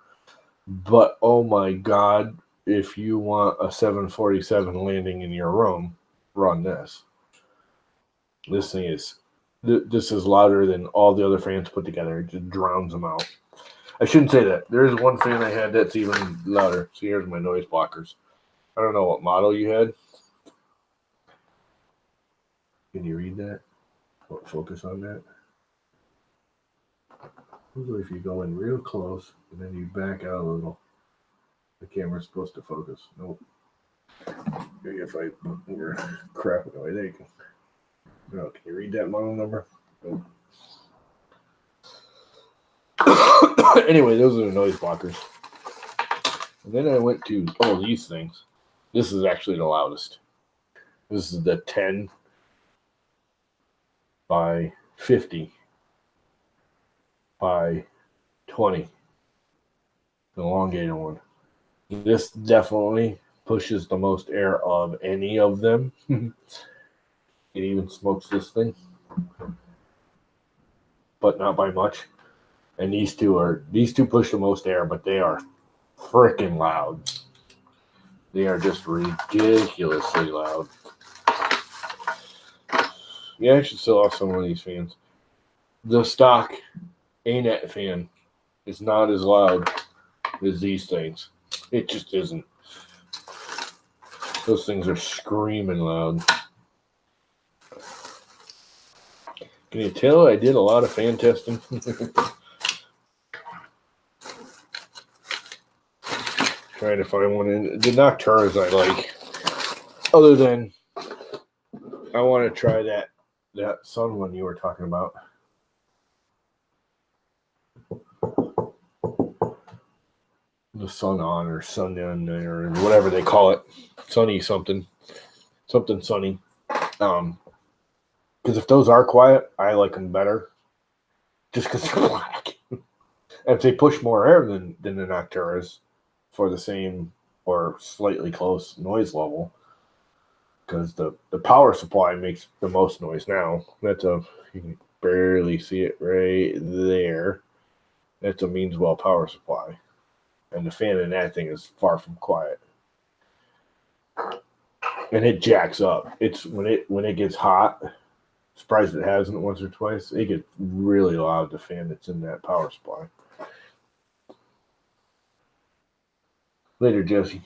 But oh my God, if you want a 747 landing in your room, run this. This thing is louder than all the other fans put together. It just drowns them out. I shouldn't say that. There is one fan I had that's even louder. So here's my noise blockers. I don't know what model you had. Can you read that? Focus on that. Usually if you go in real close and then you back out a little, the camera's supposed to focus. Nope. Maybe if I put more crap away, there you go. No, can you read that model number? Nope. Anyway, those are the noise blockers. And then I went to, these things. This is actually the loudest. This is the 10 by 50 by 20. The elongated one. This definitely pushes the most air of any of them. It even smokes this thing. But not by much. And these two push the most air, but they are freaking loud. They are just ridiculously loud. Yeah, I should sell off some of these fans. The stock ANET fan is not as loud as these things. It just isn't. Those things are screaming loud. Can you tell I did a lot of fan testing? Trying to find one in the Nocturas I like. Other than I want to try that Sun one you were talking about. The Sun On or Sun In or whatever they call it. Sunny something. Something sunny. Because if those are quiet, I like them better. Just because they're black. If they push more air than the Nocturas for the same or slightly close noise level, because the power supply makes the most noise now. You can barely see it right there. That's a means well power supply. And the fan in that thing is far from quiet. And it jacks up. It's when it gets hot, surprised it hasn't once or twice, it gets really loud, the fan that's in that power supply. Later, Jesse.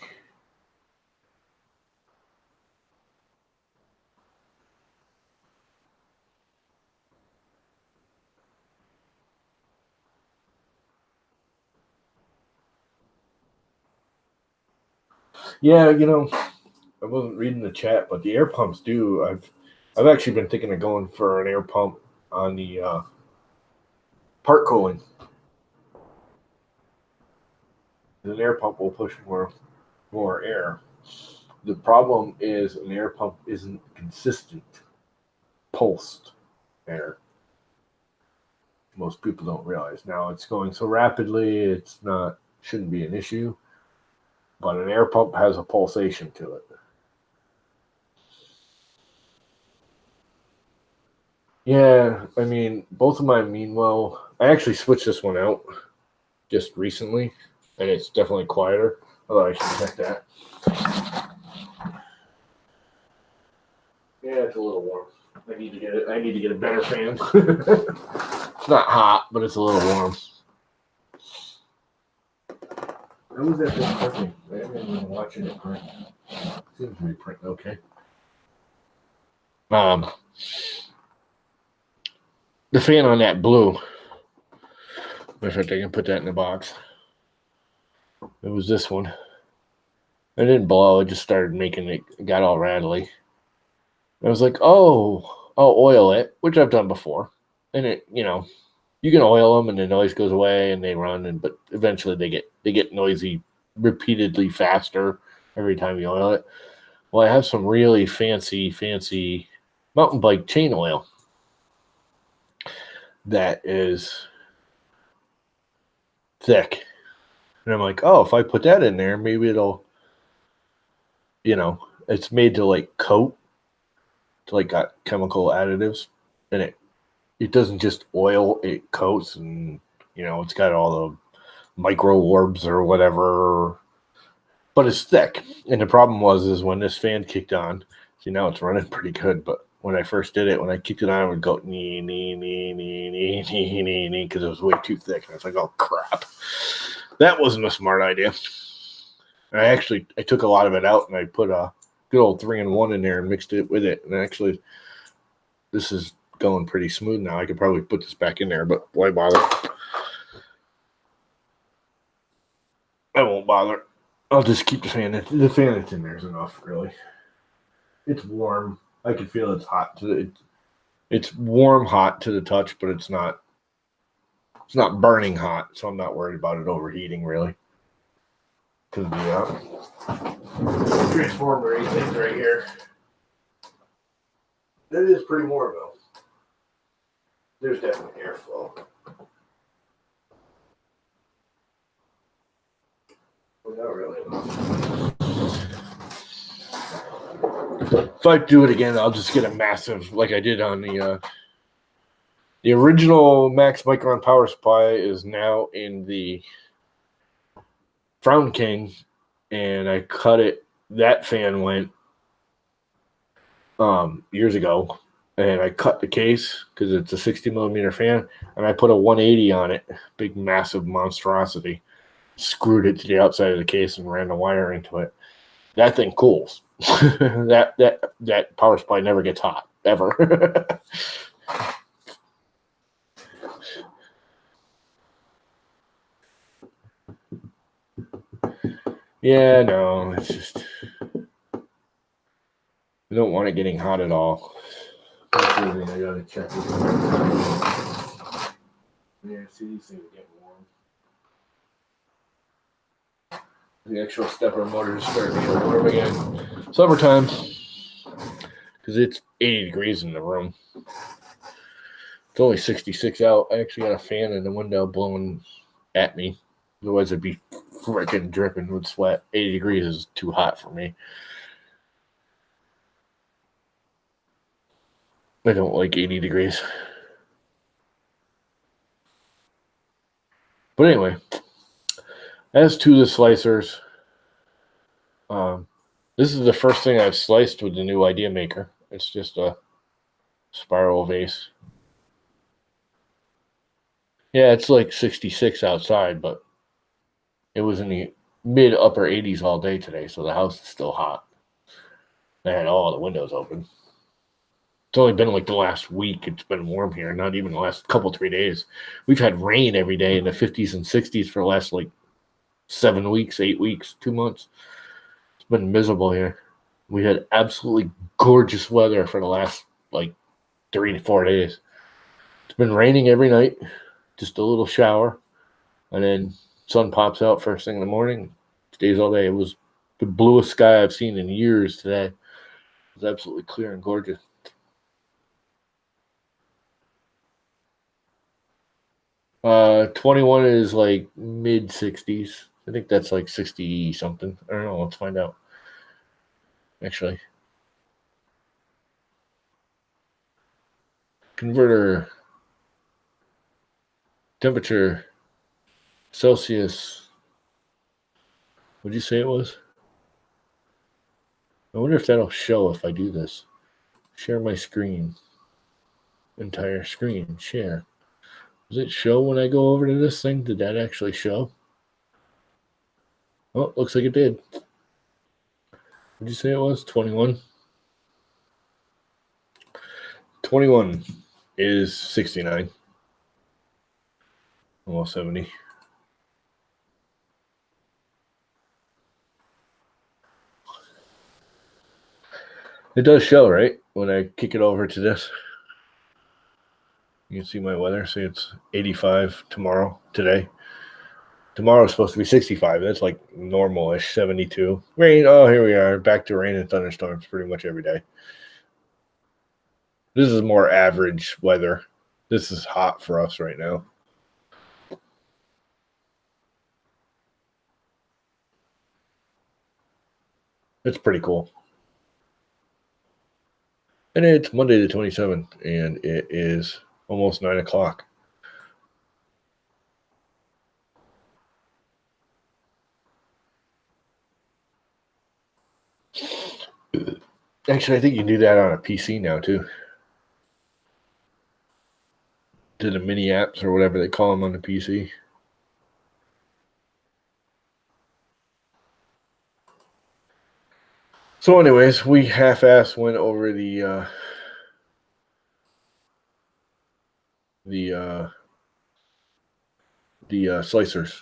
Yeah, I wasn't reading the chat, but the air pumps do. I've actually been thinking of going for an air pump on the part cooling. An air pump will push more air. The problem is an air pump isn't consistent pulsed air. Most people don't realize. Now it's going so rapidly, shouldn't be an issue. But an air pump has a pulsation to it. Yeah, I mean, both of mine mean well. I actually switched this one out just recently, and it's definitely quieter. Although I should check that. Yeah, it's a little warm. I need to get it. I need to get a better fan. It's not hot, but it's a little warm. How was that thing printing? I haven't even watching it print. Seems to be printing okay. The fan on that blue. In fact, I can put that in the box. It was this one. It didn't blow. It just started making it. Got all rattly. I was like, oh, I'll oil it, which I've done before. And it, you can oil them, and the noise goes away, and they run. But eventually, they get noisy repeatedly faster every time you oil it. Well, I have some really fancy mountain bike chain oil that is thick. And I'm like, oh, if I put that in there, maybe it'll, it's made to like coat, to like got chemical additives in it. It doesn't just oil, it coats, and, it's got all the micro orbs or whatever, but it's thick. And the problem is when this fan kicked on, see, now it's running pretty good, but when I first did it, when I kicked it on, it would go nee, because it was way too thick. And I was like, oh, crap. That wasn't a smart idea. I took a lot of it out, and I put a good old 3-in-1 in there and mixed it with it. And actually, this is going pretty smooth now. I could probably put this back in there, but why bother? I won't bother. I'll just keep the fan. The fan that's in there is enough, really. It's warm. I can feel it's hot. It's warm, hot to the touch, but it's not burning hot, so I'm not worried about it overheating, really. Because the transformer thing's right here. That is pretty warm, though. There's definitely airflow. Well, not really. If I do it again, I'll just get a massive, like I did on the original Max Micron power supply is now in the Frown King, and I cut it. That fan went years ago, and I cut the case because it's a 60mm fan, and I put a 180 on it, big massive monstrosity, screwed it to the outside of the case and ran the wire into it. That thing cools. that power supply never gets hot ever. Yeah, no, it's just we don't want it getting hot at all. That's the thing I gotta check. Yeah, see, these things are getting warm. The actual stepper motor is starting to get warm again. Summertime, because it's 80 degrees in the room. It's only 66 out. I actually got a fan in the window blowing at me. Otherwise, I'd be freaking dripping with sweat. 80 degrees is too hot for me. I don't like 80 degrees. But anyway, as to the slicers, this is the first thing I've sliced with the new Ideamaker. It's just a spiral vase. Yeah, it's like 66 outside, but it was in the mid upper 80s all day today, so the house is still hot. I had all the windows open. It's only been like the last week. It's been warm here, not even the last couple, 3 days. We've had rain every day in the 50s and 60s for the last like 7 weeks, 8 weeks, 2 months. It's been miserable here. We had absolutely gorgeous weather for the last like 3 to 4 days. It's been raining every night, just a little shower, and then sun pops out first thing in the morning, stays all day. It was the bluest sky I've seen in years today. It was absolutely clear and gorgeous. Uh, 21 is like mid 60s. I think that's like 60 something. I don't know. Let's find out. Actually, converter, temperature, Celsius. What did you say it was? I wonder if that'll show if I do this. Share my screen. Entire screen. Share. Does it show when I go over to this thing? Did that actually show? Oh, looks like it did. What did you say it was? 21? 21 is 69. Almost 70. It does show, right? When I kick it over to this. You can see my weather. See, it's 85 today. Tomorrow's supposed to be 65. That's like normal-ish, 72. Rain, oh, here we are. Back to rain and thunderstorms pretty much every day. This is more average weather. This is hot for us right now. It's pretty cool. And it's Monday the 27th, and it is almost 9 o'clock. Actually, I think you can do that on a PC now, too. To the mini apps or whatever they call them on the PC. So anyways, we half-assed went over the slicers.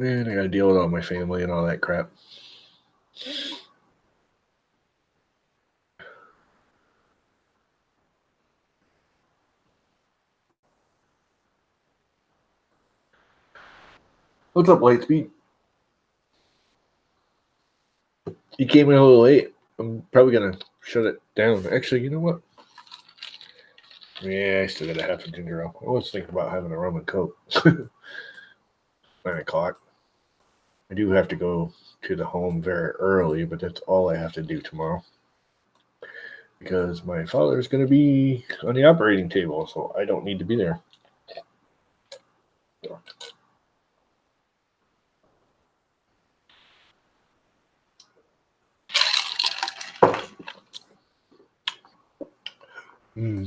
And I gotta deal with all my family and all that crap. What's up, Lightspeed? You came in a little late. I'm probably gonna shut it down. Actually, you know what? Yeah, I still got a half a ginger ale. I was thinking about having a rum and coke. 9 o'clock. I do have to go to the home very early, but that's all I have to do tomorrow. Because my father is going to be on the operating table, so I don't need to be there.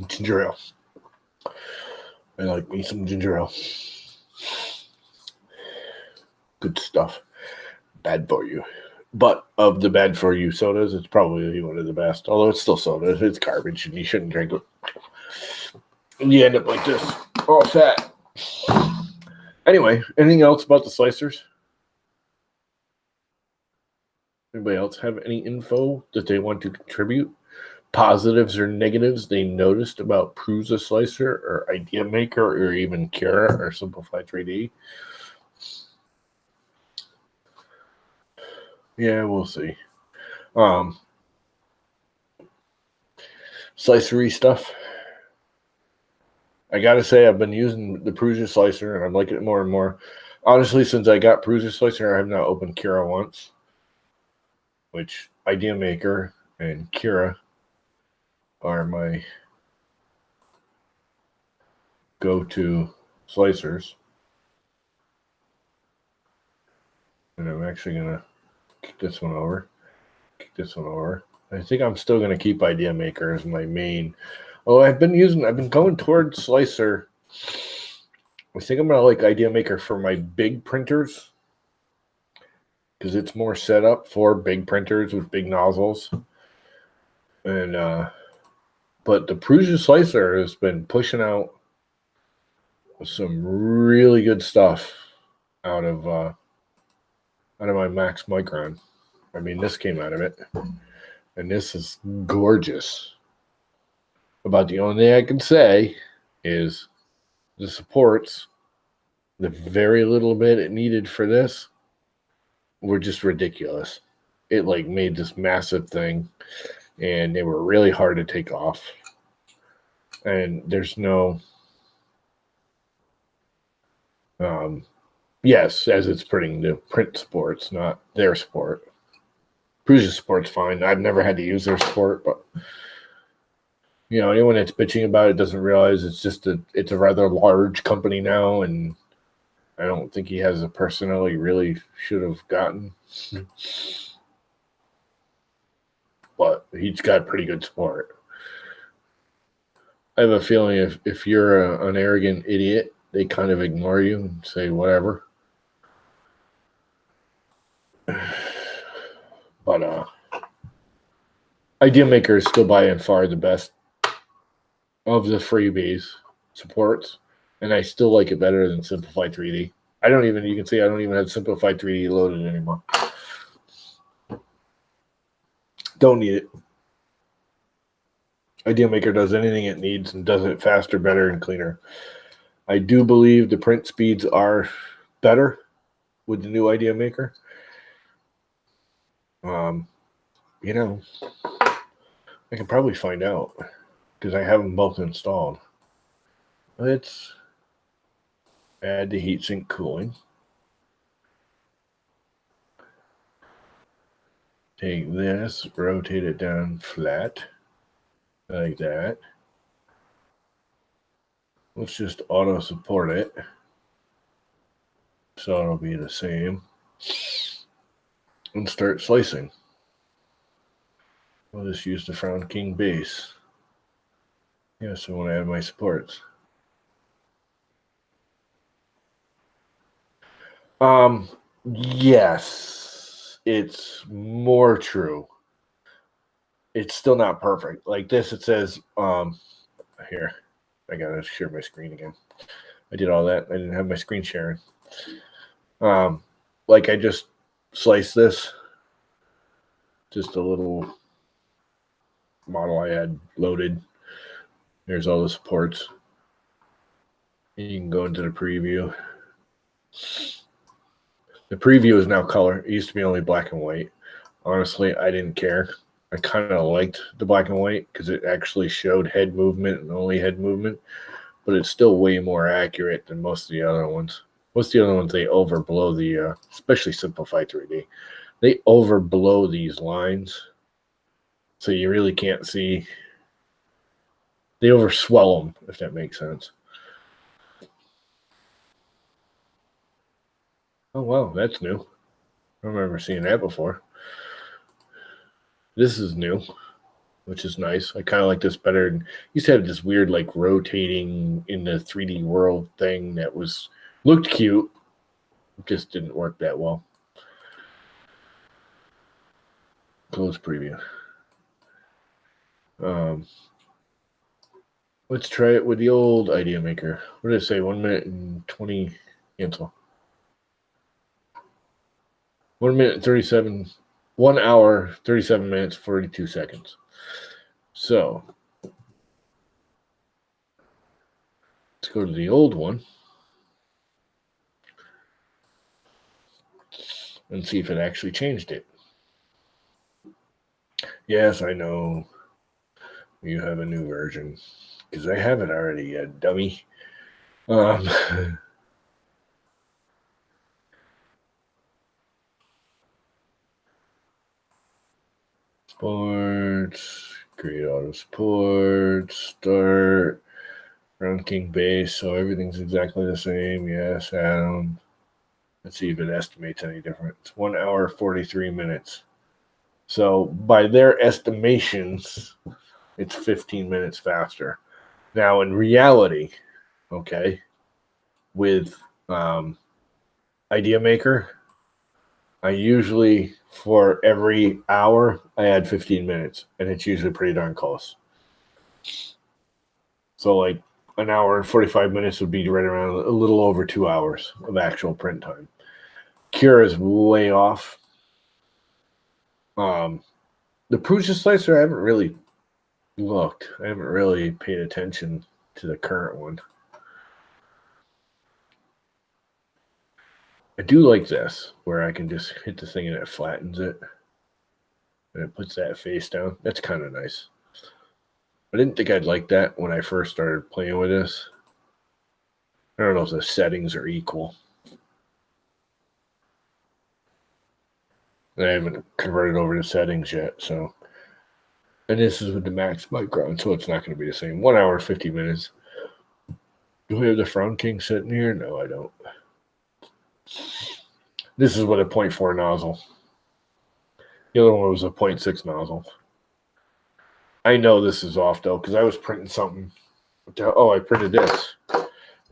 Ginger ale. I like me some ginger ale. Good stuff. Bad for you. But of the bad for you sodas, it's probably one of the best. Although it's still soda. It's garbage and you shouldn't drink it. And you end up like this. All fat. Anyway, anything else about the slicers? Anybody else have any info that they want to contribute? Positives or negatives they noticed about Prusa Slicer or Ideamaker or even Cura or Simplify 3D? Yeah, we'll see. Slicery stuff. I gotta say, I've been using the Prusa Slicer and I'm liking it more and more. Honestly, since I got Prusa Slicer, I have not opened Cura once. Which Ideamaker and Cura are my go-to slicers. And I'm actually going to kick this one over. I think I'm still going to keep Ideamaker as my main. Oh, I've been going towards Slicer. I think I'm going to like Ideamaker for my big printers. Because it's more set up for big printers with big nozzles. And, but the Prusa Slicer has been pushing out some really good stuff out of my Max Micron. I mean, this came out of it, and this is gorgeous. About the only thing I can say is the supports, the very little bit it needed for this, were just ridiculous. It like made this massive thing, and they were really hard to take off. And there's no, yes, as it's printing the print sports, not their sport. Prusa Sport's fine. I've never had to use their sport, but anyone that's bitching about it doesn't realize it's a rather large company now, and I don't think he has the personnel he really should have gotten. But he's got pretty good sport. I have a feeling if you're an arrogant idiot, they kind of ignore you and say whatever. But Ideamaker is still by and far the best of the freebies supports, and I still like it better than Simplified 3D. You can see I don't even have Simplified 3D loaded anymore. Don't need it. Ideamaker does anything it needs and does it faster, better, and cleaner. I do believe the print speeds are better with the new Ideamaker. I can probably find out because I have them both installed. Let's add the heatsink cooling. Take this, rotate it down flat like that. Let's just auto support it. So it'll be the same. And start slicing. I'll just use the Frown King base. Yes, I want to add my supports. Yes, it's more true. It's still not perfect. Like this, it says, here, I gotta share my screen again. I did all that. I didn't have my screen sharing. Like I just sliced this, just a little model I had loaded. There's all the supports. And you can go into the preview. The preview is now color. It used to be only black and white. Honestly, I didn't care. I kind of liked the black and white because it actually showed head movement and only head movement, but it's still way more accurate than most of the other ones. Most of the other ones, they overblow the, especially Simplified 3D. They overblow these lines, so you really can't see. They overswell them, if that makes sense. Oh, wow, that's new. I don't remember seeing that before. This is new, which is nice. I kind of like this better. Used to have this weird, like, rotating in the 3D world thing that looked cute. It just didn't work that well. Close preview. Let's try it with the old Ideamaker. What did it say? 1 minute and 20 cancel. 1 minute 37. 1 hour 37 minutes 42 seconds. So let's go to the old one and see if it actually changed it. Yes, I know you have a new version because I have it already, you dummy. Sports, create auto support, start, Round King base, so everything's exactly the same. Yes, Adam. Let's see if it estimates any different. It's 1 hour 43 minutes. So by their estimations, it's 15 minutes faster. Now in reality, okay, with Ideamaker, I usually for every hour I add 15 minutes, and it's usually pretty darn close. So like an hour and 45 minutes would be right around a little over 2 hours of actual print time. Cure is way off. The Prusa Slicer, I haven't really looked. I haven't really paid attention to the current one. I do like this, where I can just hit the thing and it flattens it. And it puts that face down. That's kind of nice. I didn't think I'd like that when I first started playing with this. I don't know if the settings are equal. I haven't converted over to settings yet, so. And this is with the max micron, so it's not going to be the same. 1 hour, 50 minutes. Do we have the Front King sitting here? No, I don't. This is with a 0.4 nozzle. The other one was a 0.6 nozzle. I know this is off, though, because I was printing something. Oh, I printed this.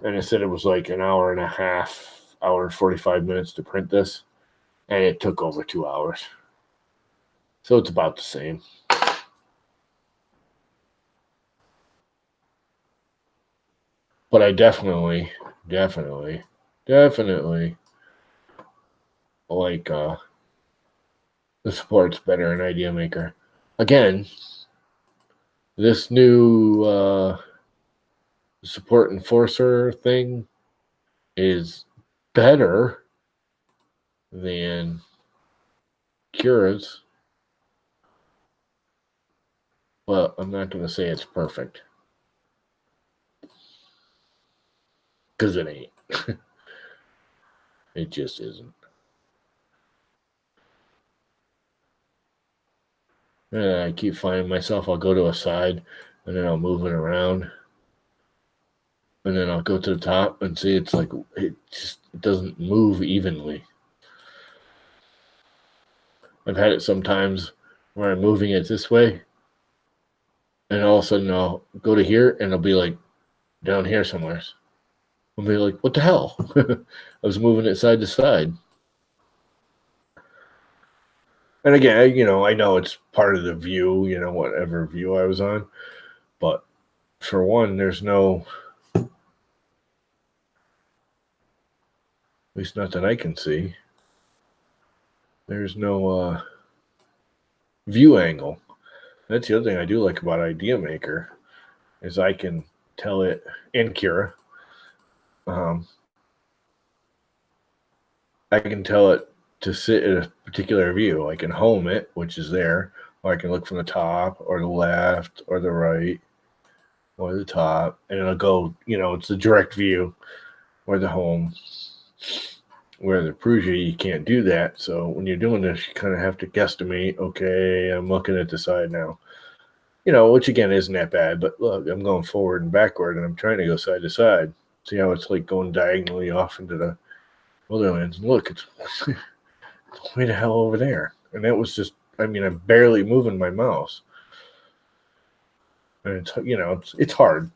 And it said it was like an hour and a half, hour and 45 minutes to print this. And it took over 2 hours. So it's about the same. But I definitely like the support's better in Ideamaker. Again, this new support enforcer thing is better than Cura's, but I'm not going to say it's perfect because it ain't. It just isn't. And I keep finding myself, I'll go to a side and then I'll move it around. And then I'll go to the top and see it's like it doesn't move evenly. I've had it sometimes where I'm moving it this way, and all of a sudden I'll go to here and it'll be like down here somewhere. I'll be like, what the hell? I was moving it side to side. And again, I know it's part of the view, whatever view I was on. But for one, there's no, at least not that I can see, there's no view angle. That's the other thing I do like about Ideamaker is I can tell it, and Cura, I can tell it to sit in a particular view. I can home it, which is there, or I can look from the top or the left or the right or the top, and it'll go, it's the direct view or the home. Where the Prusa, you can't do that. So when you're doing this, you kind of have to guesstimate, okay, I'm looking at the side now. Which again isn't that bad, but look, I'm going forward and backward, and I'm trying to go side to side. See how it's like going diagonally off into the Otherlands. And look, it's way the hell over there. And that was just, I'm barely moving my mouse. And it's hard.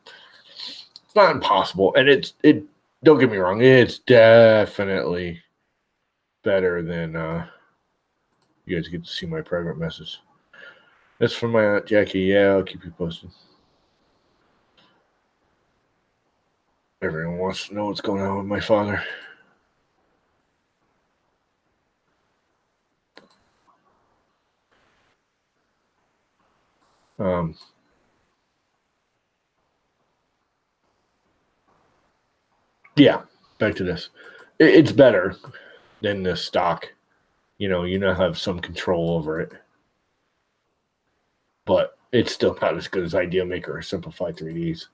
It's not impossible. And it don't get me wrong, it's definitely better than you guys get to see my private message. That's from my Aunt Jackie. Yeah, I'll keep you posted. Everyone wants to know what's going on with my father. Yeah, back to this. It's better than the stock. You now have some control over it. But it's still not as good as Ideamaker or Simplified 3Ds.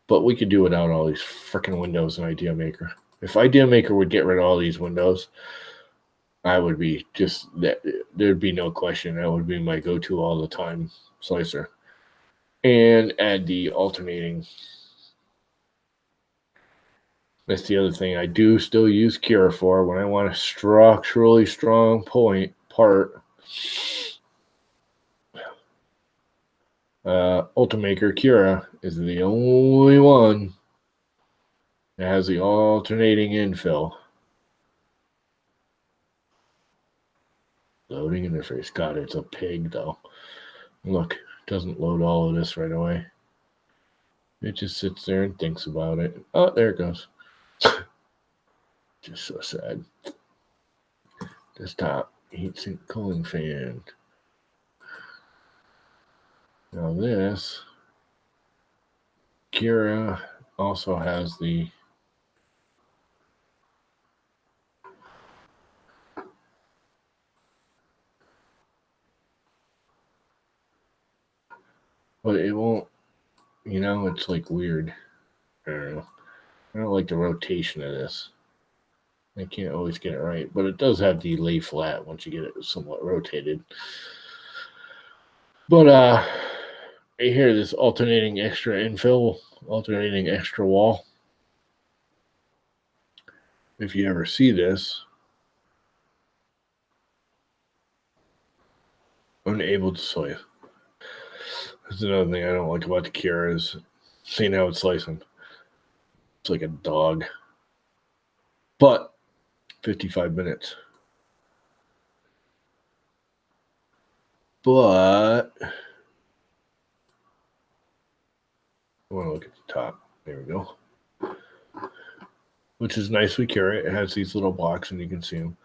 But we could do without all these freaking windows in Ideamaker. If Ideamaker would get rid of all these windows, I would be just that. There'd be no question. That would be my go-to all the time slicer. And add the alternating. That's the other thing I do still use Cura for when I want a structurally strong part. Ultimaker Cura is the only one that has the alternating infill. Loading interface. God, it's a pig though. Look, it doesn't load all of this right away. It just sits there and thinks about it. Oh, there it goes. Just so sad. Desktop heatsink cooling fan. Now this Kira also has the but it won't, it's like weird. I don't know. I don't like the rotation of this. I can't always get it right, but it does have the lay flat once you get it somewhat rotated. But right here, this alternating extra infill, alternating extra wall. If you ever see this, unable to slice. That's another thing I don't like about the Kira is seeing how it's slicing. It's like a dog. But 55 minutes. But I want to look at the top. There we go. Which is nicely Kira. It has these little blocks and you can see them.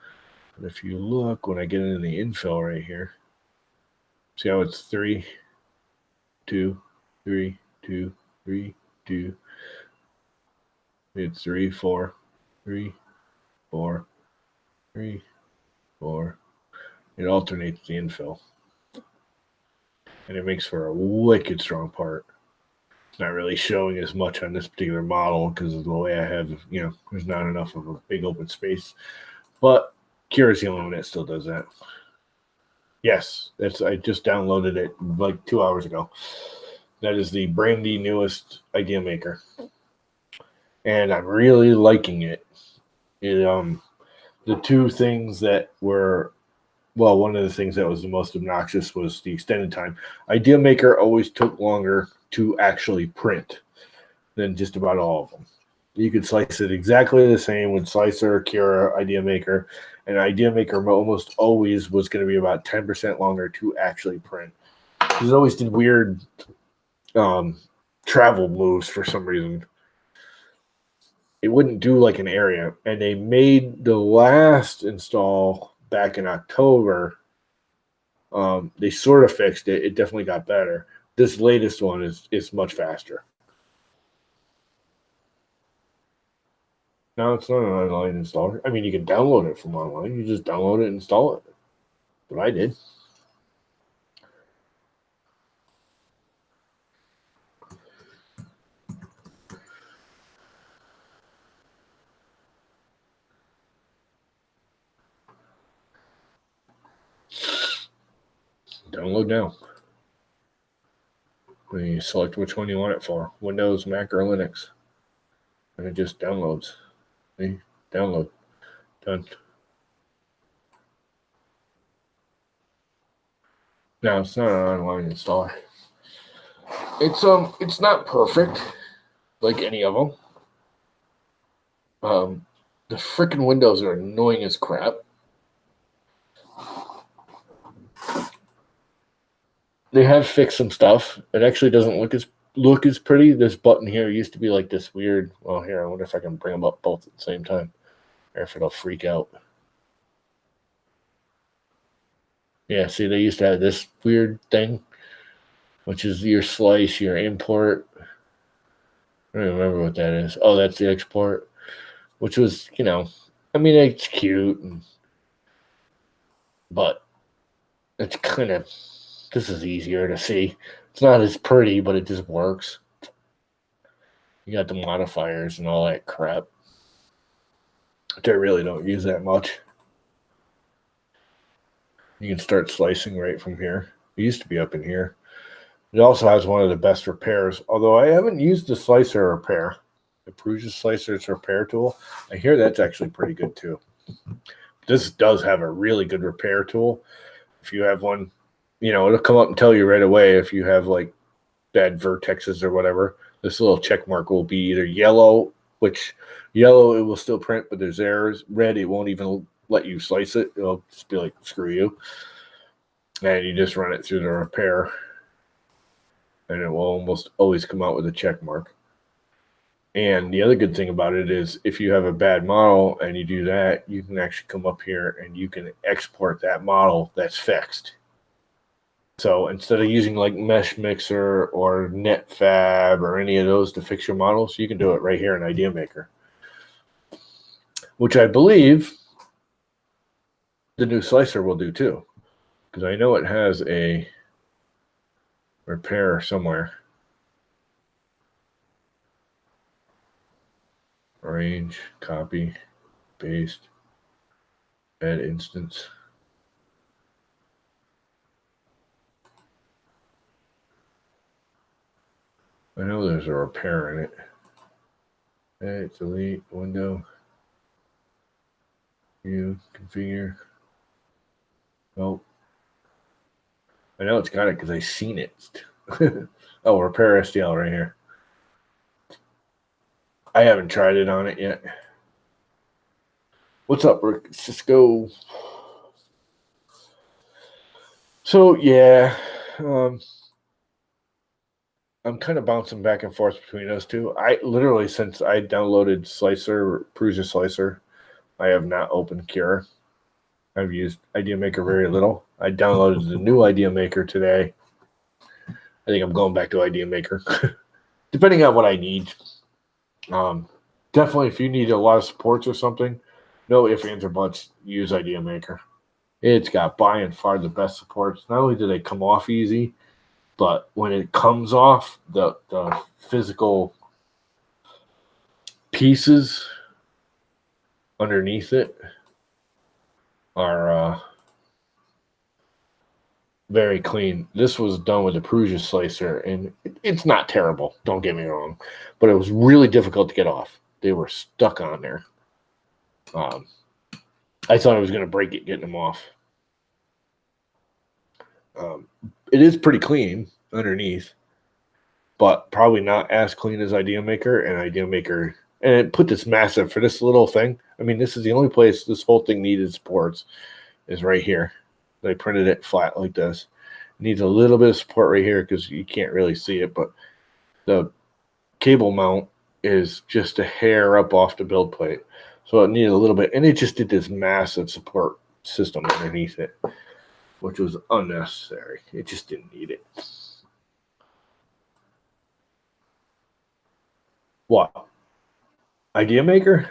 But if you look, when I get into the infill right here, see how it's 3, 2, 3, 2, 3, 2. It's 3, 4, 3, 4, 3, 4. It alternates the infill. And it makes for a wicked strong part. It's not really showing as much on this particular model because of the way I have, there's not enough of a big open space. But Kira's the only one that still does that. Yes, I just downloaded it like 2 hours ago. That is the brandy newest Ideamaker. And I'm really liking it. The two things that were, well, one of the things that was the most obnoxious was the extended time. Ideamaker always took longer to actually print than just about all of them. You could slice it exactly the same with Slicer, Kira, Ideamaker, and Ideamaker almost always was going to be about 10% longer to actually print. It always did weird travel moves for some reason. It wouldn't do like an area, and they made the last install back in October. They sort of fixed it. It definitely got better. This latest one is much faster. No, it's not an online installer. I mean, you can download it from online. You just download it and install it. That's what I did. Download now. And you select which one you want it for. Windows, Mac, or Linux. And it just downloads. See? Download. Done. No, it's not an online installer. It's not perfect, like any of them. The freaking windows are annoying as crap. They have fixed some stuff. It actually doesn't look as pretty. This button here used to be like this weird. Well, here, I wonder if I can bring them up both at the same time, or if it'll freak out. Yeah, see, they used to have this weird thing, which is your slice, your import. I don't remember what that is. Oh, that's the export, which was, I mean, it's cute, but it's kind of, this is easier to see. It's not as pretty, but it just works. You got the modifiers and all that crap, which I really don't use that much. You can start slicing right from here. It used to be up in here. It also has one of the best repairs, although I haven't used the slicer repair. The Prusa Slicer's repair tool. I hear that's actually pretty good too. This does have a really good repair tool. If you have one, it'll come up and tell you right away if you have like bad vertexes or whatever. This little check mark will be either yellow, which yellow it will still print, but there's errors. Red, it won't even let you slice it. It'll just be like, screw you. And you just run it through the repair. And it will almost always come out with a check mark. And the other good thing about it is if you have a bad model and you do that, you can actually come up here and you can export that model that's fixed. So instead of using like Mesh Mixer or NetFab or any of those to fix your models, you can do it right here in Ideamaker, which I believe the new slicer will do too, because I know it has a repair somewhere. Arrange, copy, paste, add instance. I know there's a repair in it. Edit, delete, window, view, configure. Nope. I know it's got it because I've seen it. Oh, repair STL right here. I haven't tried it on it yet. What's up, Rick? Cisco. So yeah, I'm kind of bouncing back and forth between those two. I literally, since I downloaded Slicer, Prusa Slicer, I have not opened Cure. I've used Ideamaker very little. I downloaded the new Ideamaker today. I think I'm going back to Ideamaker, depending on what I need. Definitely, if you need a lot of supports or something, no ifs, ands, or buts, use Ideamaker. It's got by and far the best supports. Not only do they come off easy, but when it comes off, the physical pieces underneath it are very clean. This was done with the Prusa Slicer, and it's not terrible, don't get me wrong, but it was really difficult to get off. They were stuck on there. I thought I was going to break it getting them off. It is pretty clean underneath, but probably not as clean as Ideamaker. And Ideamaker, and it put this massive for this little thing. I mean, this is the only place this whole thing needed supports is right here. They printed it flat like this. It needs a little bit of support right here because you can't really see it, but the cable mount is just a hair up off the build plate. So it needed a little bit, and it just did this massive support system underneath it, which was unnecessary. It just didn't need it. What? Ideamaker?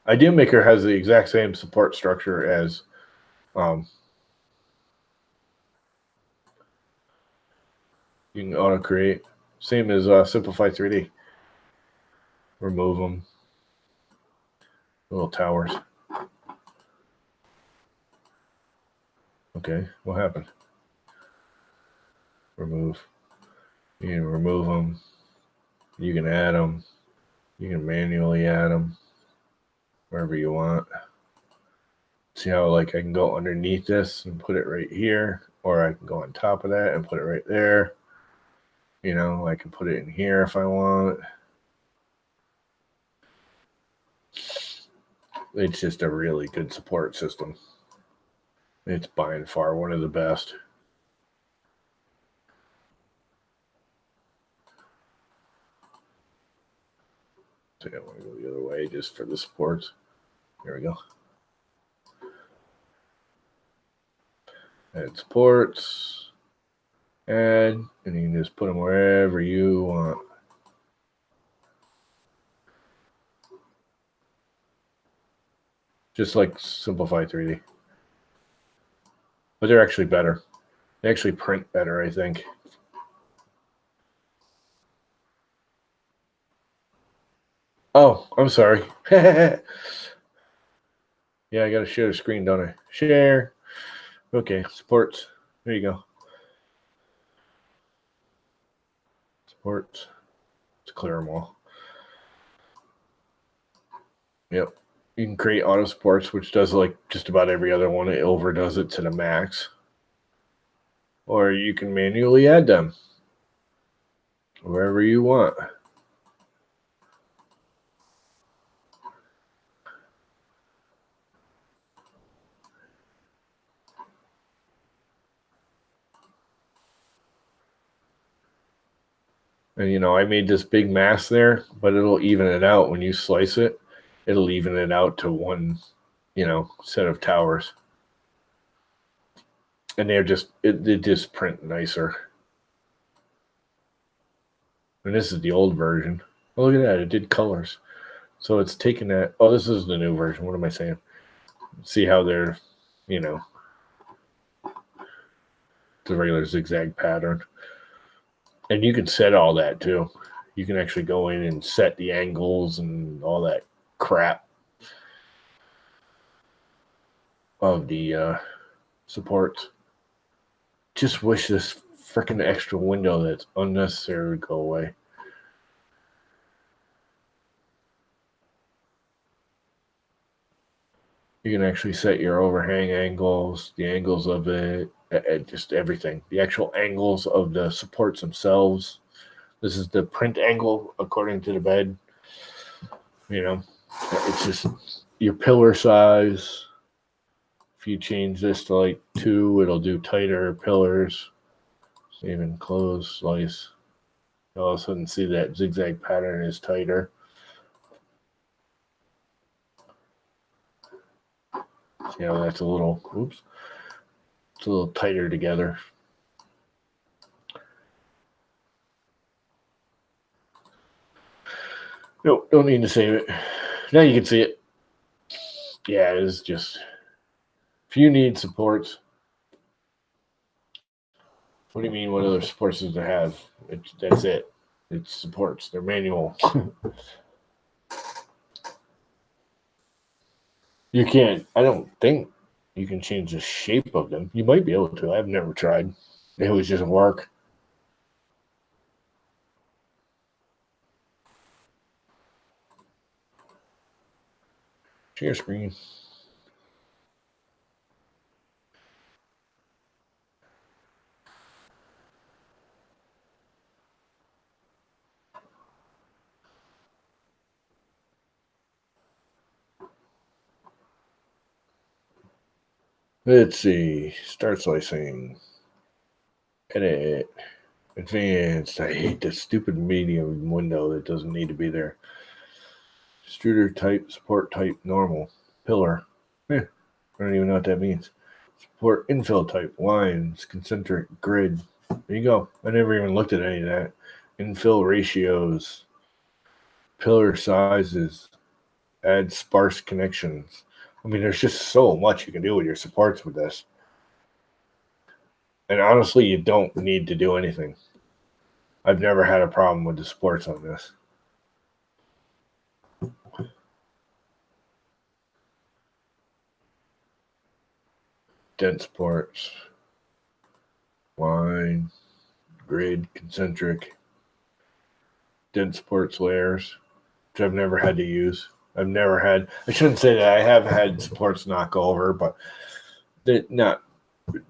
Ideamaker has the exact same support structure as you can auto create. Same as Simplify 3D. Remove them. Little towers. Okay, what happened? Remove. You can remove them. You can add them. You can manually add them wherever you want. See how like I can go underneath this and put it right here, or I can go on top of that and put it right there. You know, I can put it in here if I want. It's just a really good support system. It's by and far one of the best. So I want to go the other way just for the supports. There we go. Add supports. Add, and you can just put them wherever you want. Just like Simplify 3D. But they're actually better. They actually print better, I think. Oh, I'm sorry. Yeah, I got to share the screen, don't I? Share. Okay, supports. There you go. Supports. Let's clear them all. Yep. You can create auto supports, which does like just about every other one. It overdoes it to the max. Or you can manually add them wherever you want. And, you know, I made this big mass there, but it'll even it out when you slice it. It'll even it out to one, you know, set of towers. and they're just they just print nicer. And this is the old version. Oh, look at that! It did colors, so it's taking that. Oh, this is the new version. What am I saying? See how they're, you know, the regular zigzag pattern, and you can set all that too. You can actually go in and set the angles and all that crap of the supports. Just wish this freaking extra window that's unnecessary would go away. You can actually set your overhang angles, the angles of it, just everything. The actual angles of the supports themselves. This is the print angle according to the bed. You know, it's just your pillar size. If you change this to like 2, it'll do tighter pillars. Even close slice. You all of a sudden see that zigzag pattern is tighter. See how that's a little, oops, it's a little tighter together. Nope, don't need to save it. Now you can see it. Yeah, it is just, if you need supports, what do you mean? What other supports does it have? That's it. It supports. They're manual. You can't, I don't think you can change the shape of them. You might be able to. I've never tried. It was just work. Share screen. Let's see. Start slicing. Edit. Advanced. I hate this stupid medium window that doesn't need to be there. Extruder type, support type, normal. Pillar. I don't even know what that means. Support infill type, lines, concentric, grid. There you go. I never even looked at any of that. Infill ratios, pillar sizes, add sparse connections. I mean, there's just so much you can do with your supports with this. And honestly, you don't need to do anything. I've never had a problem with the supports on this. Dense supports, line, grid, concentric, dense supports layers, which I've never had to use. I've never had, I shouldn't say that I have had supports knock over, but not,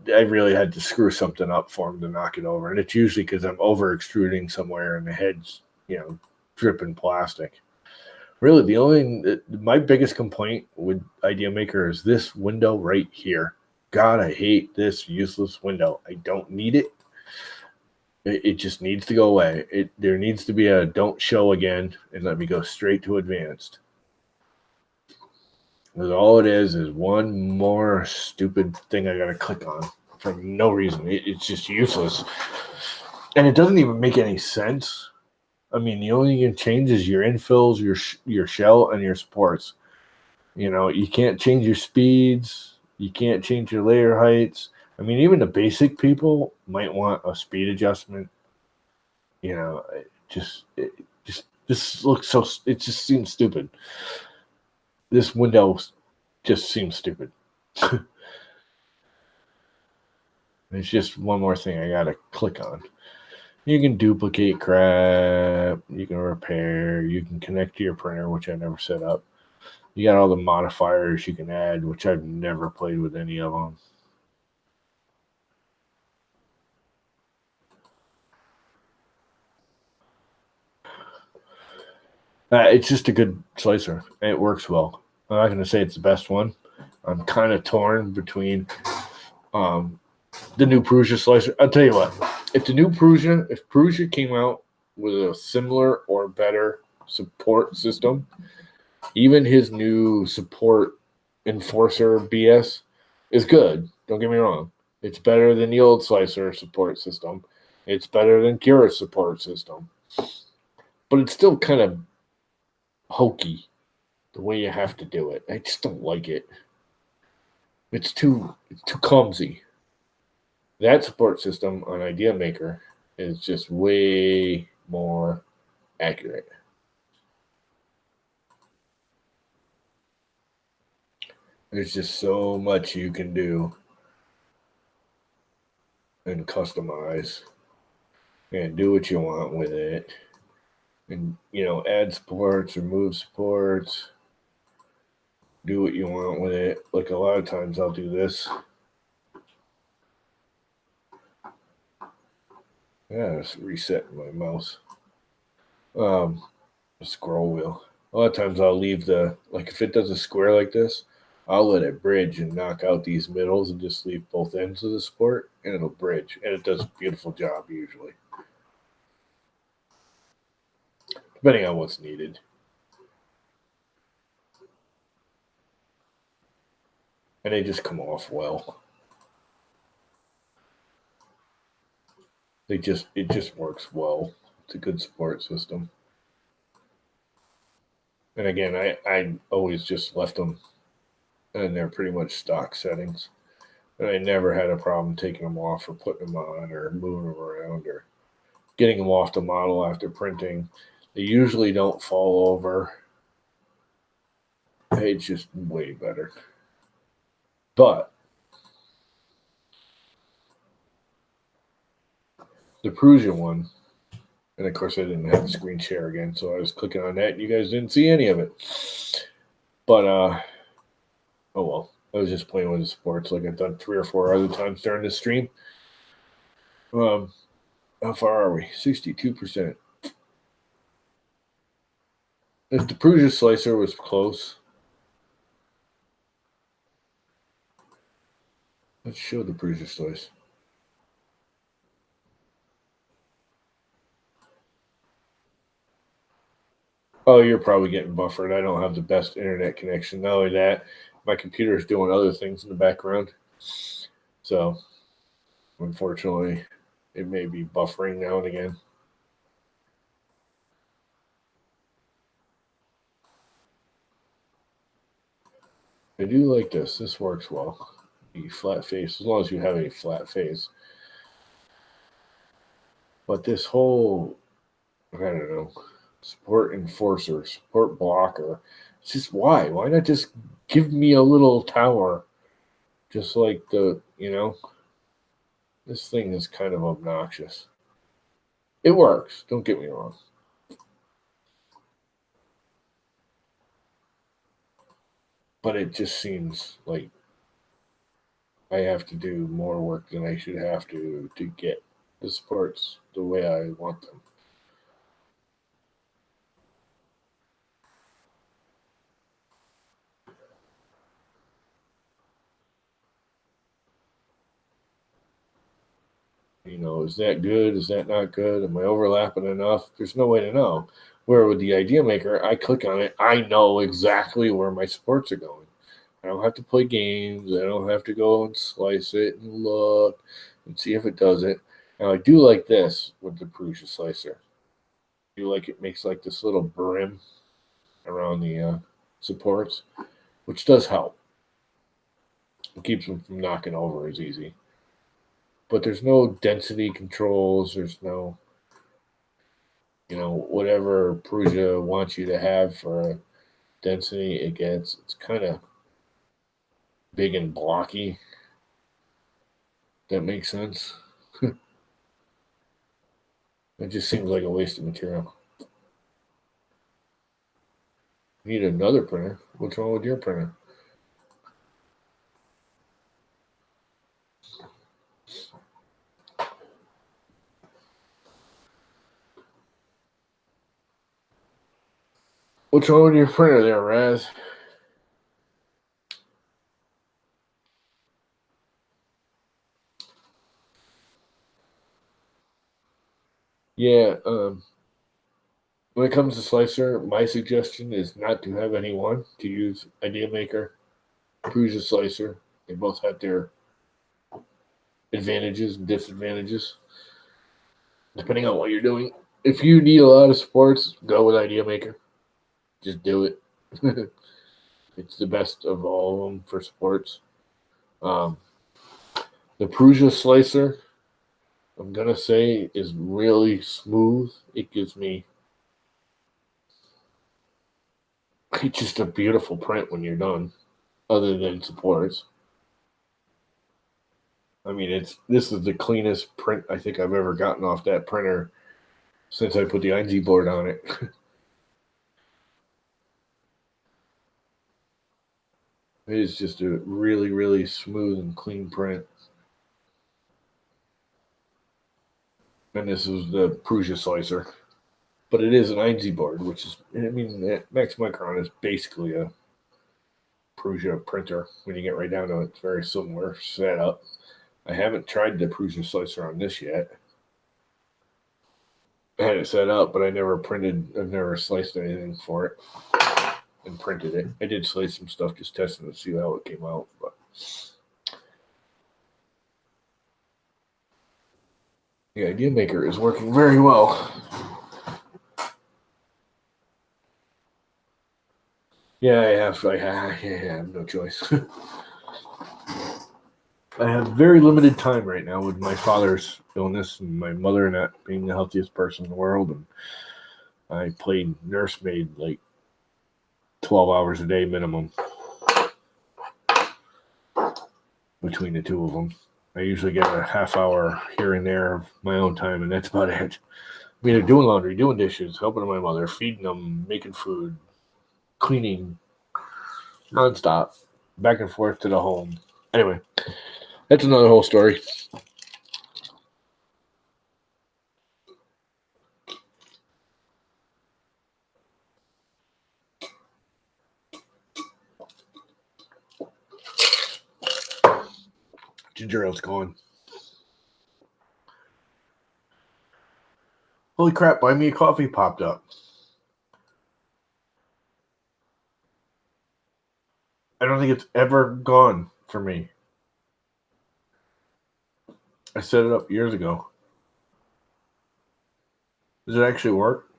I really had to screw something up for them to knock it over. And it's usually because I'm over extruding somewhere and the head's, dripping plastic. Really, the only, my biggest complaint with Ideamaker is this window right here. God, I hate this useless window. I don't need it. It just needs to go away. There needs to be a don't show again and let me go straight to advanced. Because all it is one more stupid thing I got to click on for no reason. It's just useless. And it doesn't even make any sense. I mean, the only thing you can change is your infills, your shell, and your supports. You can't change your speeds. You can't change your layer heights. I mean, even the basic people might want a speed adjustment. It just looks so. It just seems stupid. This window just seems stupid. It's just one more thing I gotta click on. You can duplicate crap. You can repair. You can connect to your printer, which I never set up. You got all the modifiers you can add, which I've never played with any of them. It's just a good slicer. It works well. I'm not going to say it's the best one. I'm kind of torn between the new Prusa Slicer. I'll tell you what. If Prusa came out with a similar or better support system, even his new support enforcer BS is good. Don't get me wrong. It's better than the old Slicer support system. It's better than Cura's support system. But it's still kind of hokey the way you have to do it. I just don't like it. It's too clumsy. That support system on Ideamaker is just way more accurate. There's just so much you can do and customize and do what you want with it. And, add supports, remove supports, do what you want with it. Like a lot of times I'll do this. Yeah, just resetting my mouse. Scroll wheel. A lot of times I'll leave if it does a square like this, I'll let it bridge and knock out these middles and just leave both ends of the support and it'll bridge. And it does a beautiful job usually. Depending on what's needed. And they just come off well. It just works well. It's a good support system. And again, I always just left them and they're pretty much stock settings. And I never had a problem taking them off or putting them on or moving them around or getting them off the model after printing. They usually don't fall over. It's just way better. But the Prusa one, and of course I didn't have a screen share again, so I was clicking on that and you guys didn't see any of it. But oh well. I was just playing with the sports like I've done 3 or 4 other times during this stream. How far are we? 62%. If the Prusa Slicer was close, let's show the Prusa Slice. Oh, you're probably getting buffered. I don't have the best internet connection. Not only that, my computer is doing other things in the background. So, unfortunately, it may be buffering now and again. I do like this. This works well. The flat face, as long as you have a flat face. But this whole, I don't know, support enforcer, support blocker, it's just why? Why not just give me a little tower? Just like this thing is kind of obnoxious. It works, don't get me wrong. But it just seems like I have to do more work than I should have to get the supports the way I want them. Is that good? Is that not good? Am I overlapping enough? There's no way to know. Where with the Ideamaker, I click on it, I know exactly where my supports are going. I don't have to play games. I don't have to go and slice it and look and see if it does it. Now, I do like this with the Prusa Slicer. I do like it makes like this little brim around the supports, which does help. It keeps them from knocking over as easy. But there's no density controls. There's no, whatever Prusa wants you to have for density, it gets. It's kind of big and blocky. That makes sense. It just seems like a waste of material. You need another printer. What's wrong with your printer? What's wrong with your printer there, Raz? Yeah, when it comes to Slicer, my suggestion is not to have any one, to use Ideamaker, Prusa Slicer. They both have their advantages and disadvantages, depending on what you're doing. If you need a lot of supports, go with Ideamaker. Just do it. It's the best of all of them for supports. The Prusa Slicer, I'm going to say, is really smooth. It gives me... It's just a beautiful print when you're done, other than supports. I mean, this is the cleanest print I think I've ever gotten off that printer since I put the ING board on it. It is just a really, really smooth and clean print. And this is the Prusa Slicer. But it is an ING board, which is, I mean, Max Micron is basically a Prusa printer. When you get right down to it, it's very similar setup. I haven't tried the Prusa Slicer on this yet. I had it set up, but I've never sliced anything for it and printed it. I did slice some stuff just testing to see how it came out, but the Ideamaker is working very well. Yeah, I have no choice. I have very limited time right now with my father's illness and my mother not being the healthiest person in the world. And I played nursemaid like 12 hours a day minimum between the two of them. I usually get a half hour here and there of my own time, and that's about it. I mean, doing laundry, doing dishes, helping my mother, feeding them, making food, cleaning, nonstop, back and forth to the home. Anyway, that's another whole story. Ginger ale's gone. Holy crap, Buy Me a Coffee popped up. I don't think it's ever gone for me. I set it up years ago. Does it actually work?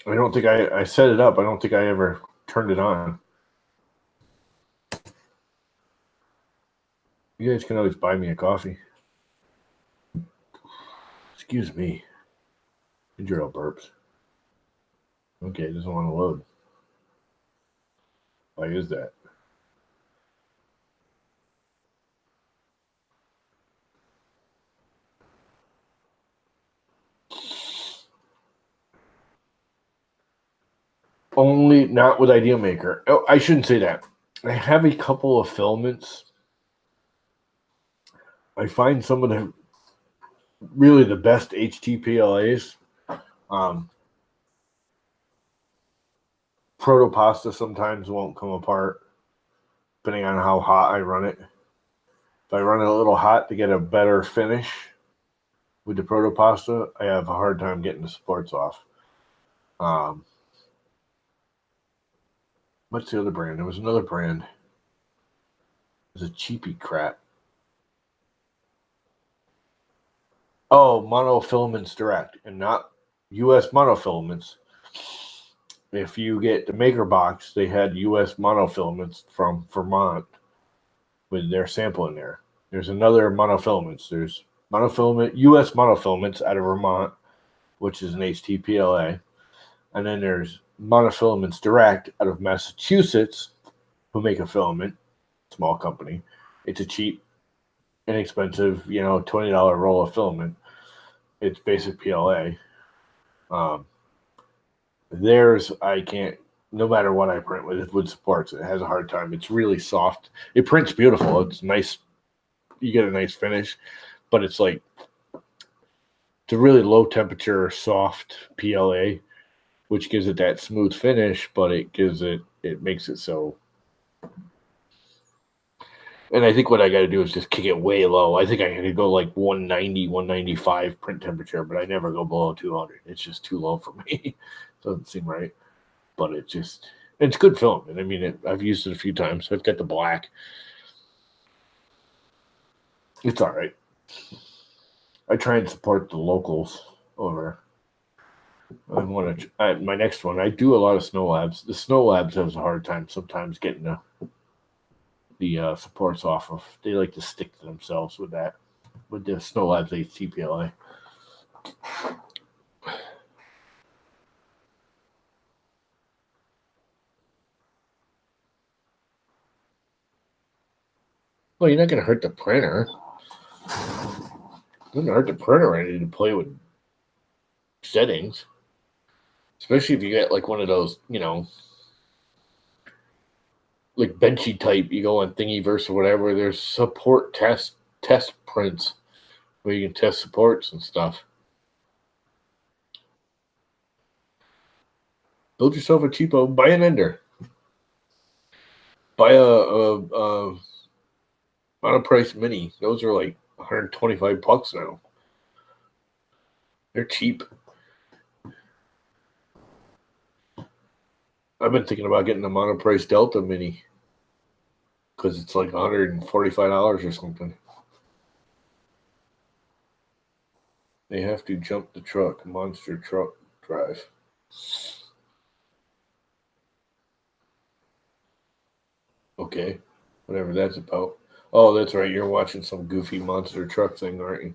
I don't think I set it up. I don't think I ever turned it on. You guys can always buy me a coffee. Excuse me. Ginger ale burps. Okay, it doesn't want to load. Why is that? Only not with Ideamaker. Oh, I shouldn't say that. I have a couple of filaments. I find some of the really the best HTPLAs. Protopasta sometimes won't come apart, depending on how hot I run it. If I run it a little hot to get a better finish with the protopasta, I have a hard time getting the supports off. What's the other brand? There was another brand. It was a cheapy crap. Oh, monofilaments direct, and not U.S. monofilaments. If you get the maker box, they had U.S. monofilaments from Vermont with their sample in there. There's another monofilaments. There's U.S. monofilaments out of Vermont, which is an HTPLA. And then there's monofilaments direct out of Massachusetts, who make a filament, small company. It's a cheap, inexpensive, $20 roll of filament. It's basic PLA. Theirs, I can't, no matter what I print with, it would supports. It has a hard time. It's really soft. It prints beautiful. It's nice. You get a nice finish, but it's like, it's a really low temperature, soft PLA, which gives it that smooth finish, but it makes it so. And I think what I got to do is just kick it way low. I think I could go like 190, 195 print temperature, but I never go below 200. It's just too low for me. Doesn't seem right. But it's good film. And I mean, I've used it a few times. I've got the black. It's all right. I try and support the locals over. I want to. My next one. I do a lot of snow labs. The snow labs has a hard time sometimes getting the supports off of. They like to stick to themselves with that. With the snow labs HTPLA. Well, you're not going to hurt the printer. You're going to hurt the printer any to play with settings. Especially if you get like one of those, like benchy type. You go on Thingiverse or whatever. There's support test prints where you can test supports and stuff. Build yourself a cheapo. Buy an ender. Buy a monoprice mini. Those are like $125 now. They're cheap. I've been thinking about getting a monoprice Delta mini because it's like $145 or something. They have to jump the truck, monster truck drive. Okay, whatever that's about. Oh, that's right. You're watching some goofy monster truck thing, aren't you?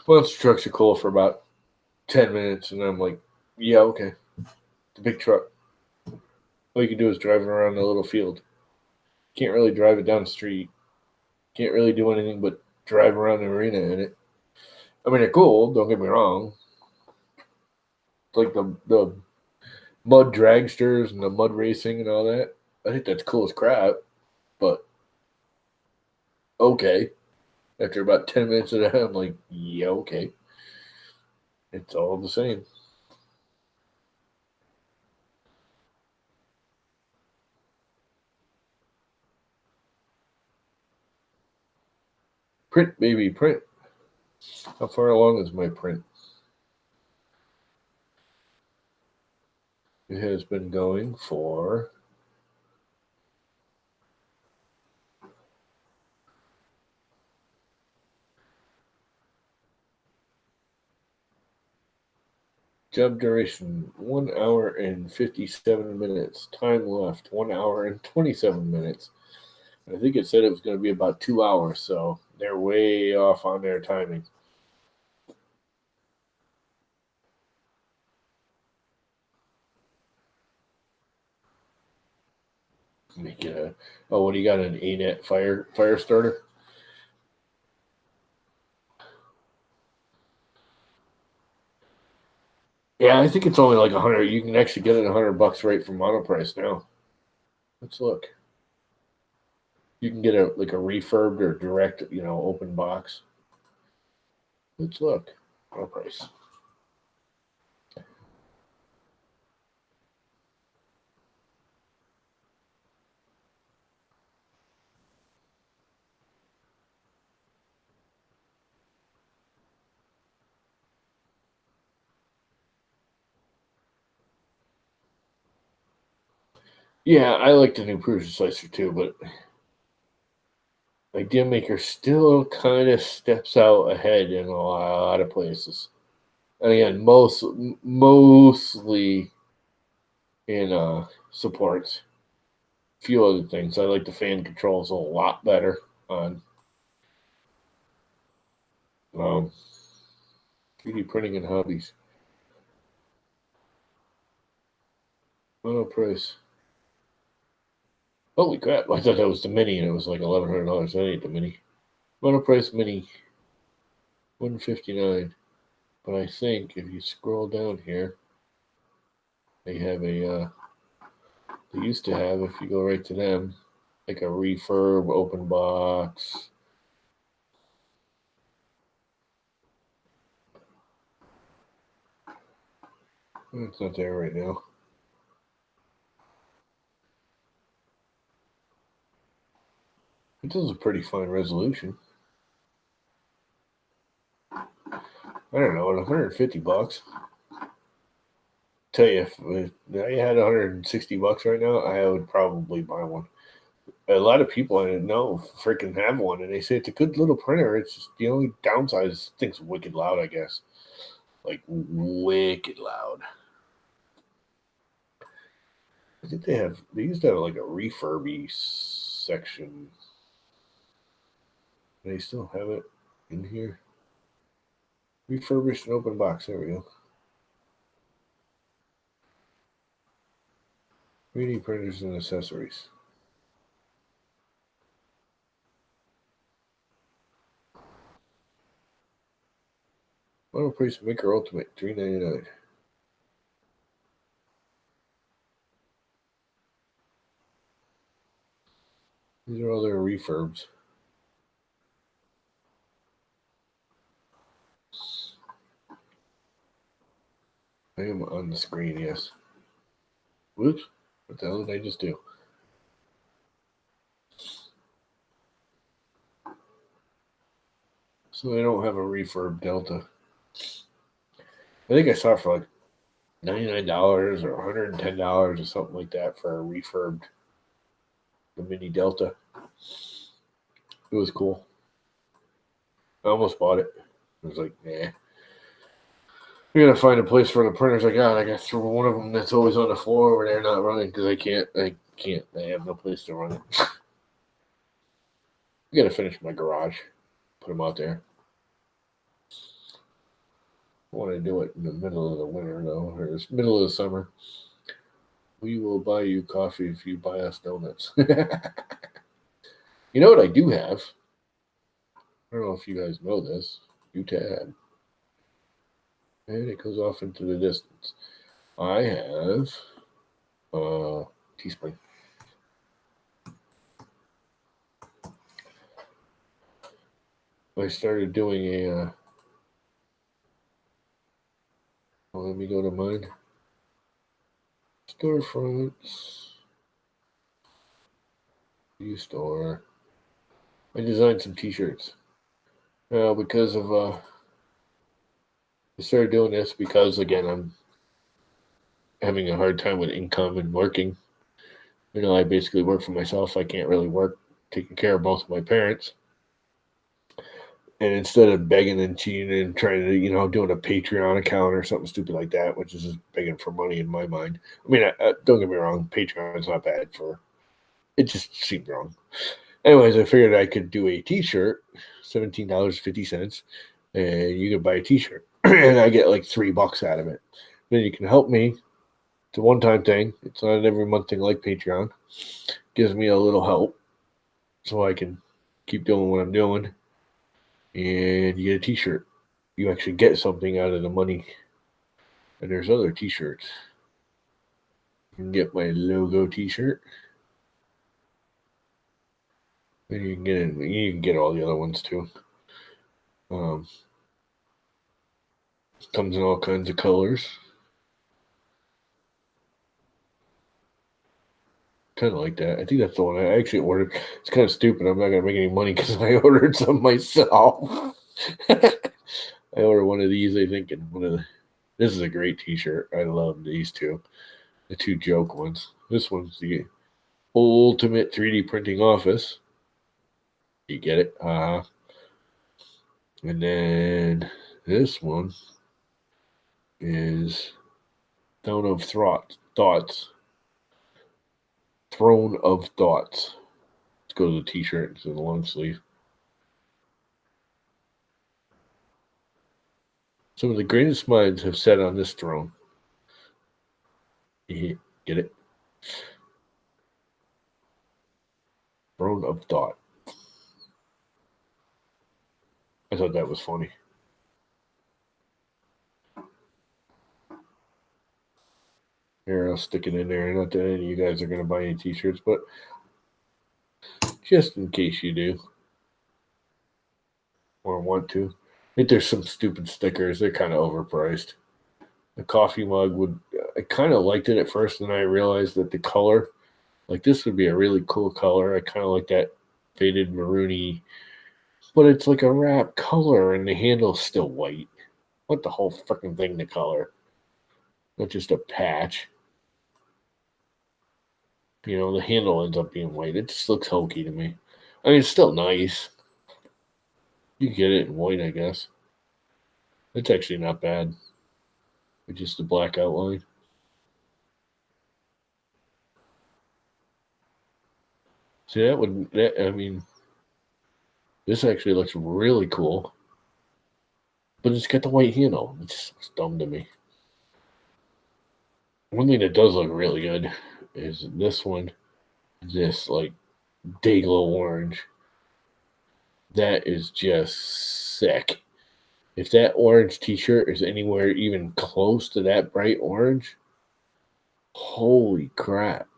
Monster trucks are cool for about 10 minutes, and I'm like, yeah, okay. It's a big truck. All you can do is drive it around the little field. Can't really drive it down the street. Can't really do anything but drive around the arena in it. I mean, they're cool. Don't get me wrong. It's like the mud dragsters and the mud racing and all that. I think that's cool as crap. But okay. After about 10 minutes of that, I'm like, yeah, okay. It's all the same. Print, baby, print. How far along is my print? It has been going for job duration 1 hour and 57 minutes. Time left 1 hour and 27 minutes. I think it said it was going to be about 2 hours, so they're way off on their timing. Make it a, oh, what do you got? An ANET fire starter? Yeah, I think it's only like 100. You can actually get it $100 right from Monoprice now. Let's look. You can get a like a refurbed or direct, open box. Let's look. Monoprice. Yeah, I like the new Prusa Slicer too, but Ideamaker still kind of steps out ahead in a lot of places. And again, mostly in supports. A few other things. I like the fan controls a lot better on 3D printing and hobbies. Monoprice. Holy crap! I thought that was the mini, and it was like $1,100. That ain't the mini. Monoprice mini, $159. But I think if you scroll down here, they have a. They used to have, if you go right to them, like a refurb open box. It's not there right now. It does a pretty fine resolution. I don't know, at $150. tell you, if I had $160 right now, I would probably buy one. A lot of people I didn't know freaking have one, and they say it's a good little printer. It's just the only downside is things wicked loud, I guess, like wicked loud. I think they used to have like a refurby section. They still have it in here. Refurbished and open box. There we go. 3D printers and accessories. Model Price Maker Ultimate, $3.99. These are all their refurbs. I am on the screen, yes. Whoops. What the hell did I just do? So they don't have a refurb Delta. I think I saw it for like $99 or $110 or something like that for a refurbed the mini Delta. It was cool. I almost bought it. I was like, nah. I gotta find a place for the printers I got. I got through one of them that's always on the floor over there not running because I can't. I have no place to run it. I gotta finish my garage. Put them out there. I want to do it in the middle of the winter though, or the middle of the summer. We will buy you coffee if you buy us donuts. You know what I do have? I don't know if you guys know this. You tab. And it goes off into the distance. I have Teespring. I started doing a let me go to mine. Storefronts. View store. I designed some t-shirts. Because of I started doing this because again I'm having a hard time with income and working. You know, I basically work for myself. I can't really work taking care of both of my parents. And instead of begging and cheating and trying to, doing a Patreon account or something stupid like that, which is just begging for money in my mind. I mean, don't get me wrong, Patreon's not bad for. It just seemed wrong. Anyways, I figured I could do a T-shirt, $17.50, and you could buy a T-shirt, and I get like $3 out of it. Then you can help me. It's a one-time thing. It's not an every month thing like Patreon. Gives me a little help, so I can keep doing what I'm doing. And you get a T-shirt. You actually get something out of the money. And there's other T-shirts. You can get my logo T-shirt. And you can get it. You can get all the other ones too. Comes in all kinds of colors. Kind of like that. I think that's the one I actually ordered. It's kind of stupid. I'm not gonna make any money because I ordered some myself. I ordered one of these, I think, and this is a great T-shirt. I love these two, the two joke ones. This one's the Ultimate 3D Printing Office. You get it, and then this one is Throne of Thoughts. Throne of Thoughts. Let's go to the T-shirt. It's a long sleeve. Some of the greatest minds have sat on this throne. Get it? Throne of Thought. I thought that was funny. Here, I'll stick it in there. Not that any of you guys are going to buy any T-shirts, but just in case you do or want to. I think there's some stupid stickers. They're kind of overpriced. The coffee mug I kind of liked it at first, and I realized that the color, like this would be a really cool color. I kind of like that faded maroony, but it's like a wrap color, and the handle's still white. What the whole freaking thing, the color? not just a patch. You know, the handle ends up being white. It just looks hokey to me. I mean, it's still nice. You get it in white, I guess. It's actually not bad. With just the black outline. See, I mean, this actually looks really cool. But it's got the white handle. It just looks dumb to me. One thing that does look really good is this one. This, like, Dayglow orange. That is just sick. If that orange t-shirt is anywhere even close to that bright orange, holy crap.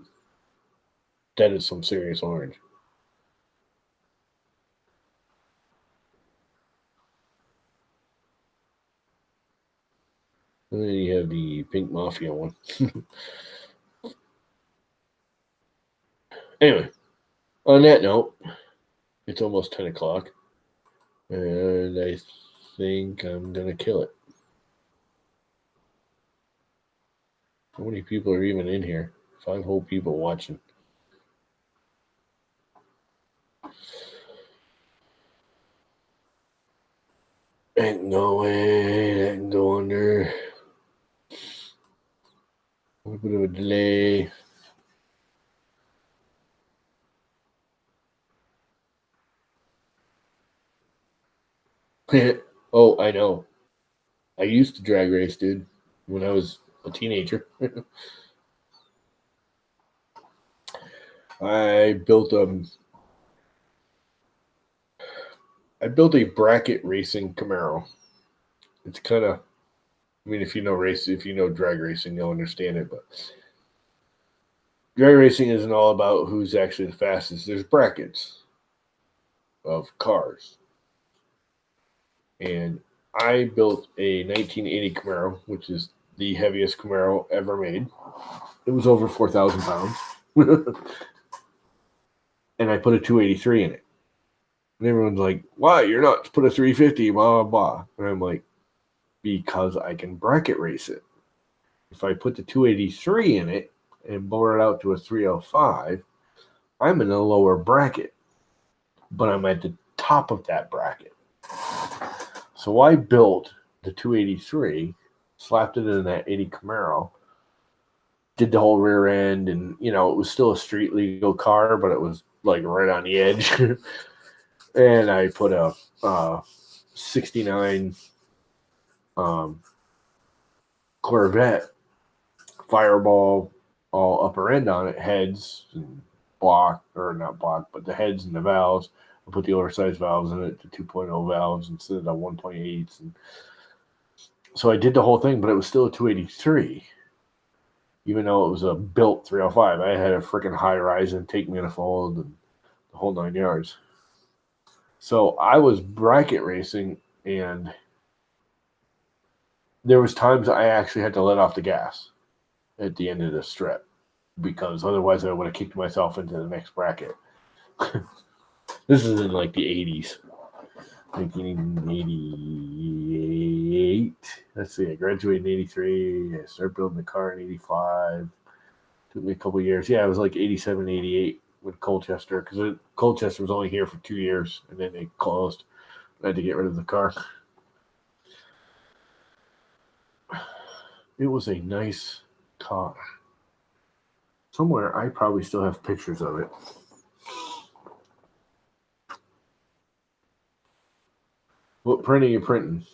That is some serious orange. And then you have the Pink Mafia one. Anyway, on that note, it's almost 10 o'clock. And I think I'm going to kill it. How many people are even in here? 5 whole people watching. Ain't no way I can go under. A little bit of a delay. Oh, I know. I used to drag race, dude, when I was a teenager. I built a bracket racing Camaro. It's kind of, I mean, if you know drag racing, you'll understand it. But drag racing isn't all about who's actually the fastest. There's brackets of cars, and I built a 1980 Camaro, which is the heaviest Camaro ever made. It was over 4,000 pounds, and I put a 283 in it. And everyone's like, "Why you're not put a 350?" Blah blah blah. And I'm like, because I can bracket race it. If I put the 283 in it and bore it out to a 305, I'm in a lower bracket, but I'm at the top of that bracket. So I built the 283, slapped it in that 80 Camaro, did the whole rear end, and it was still a street legal car, but it was like right on the edge. And I put a 69 Corvette Fireball all upper end on it, heads and block, or not block, but the heads and the valves. I put the oversized valves in it, the 2.0 valves instead of the 1.8s. And so I did the whole thing, but it was still a 283, even though it was a built 305. I had a freaking high rise and take manifold and the whole 9 yards. So I was bracket racing, and there was times I actually had to let off the gas at the end of the strip, because otherwise I would have kicked myself into the next bracket. This is in like the 80s. 1988. Let's see, I graduated in 83. I started building the car in 85. Took me a couple years. Yeah, it was like 87, 88 with Colchester, because Colchester was only here for 2 years, and then they closed. I had to get rid of the car. It was a nice car. Somewhere I probably still have pictures of it. What print are you printing?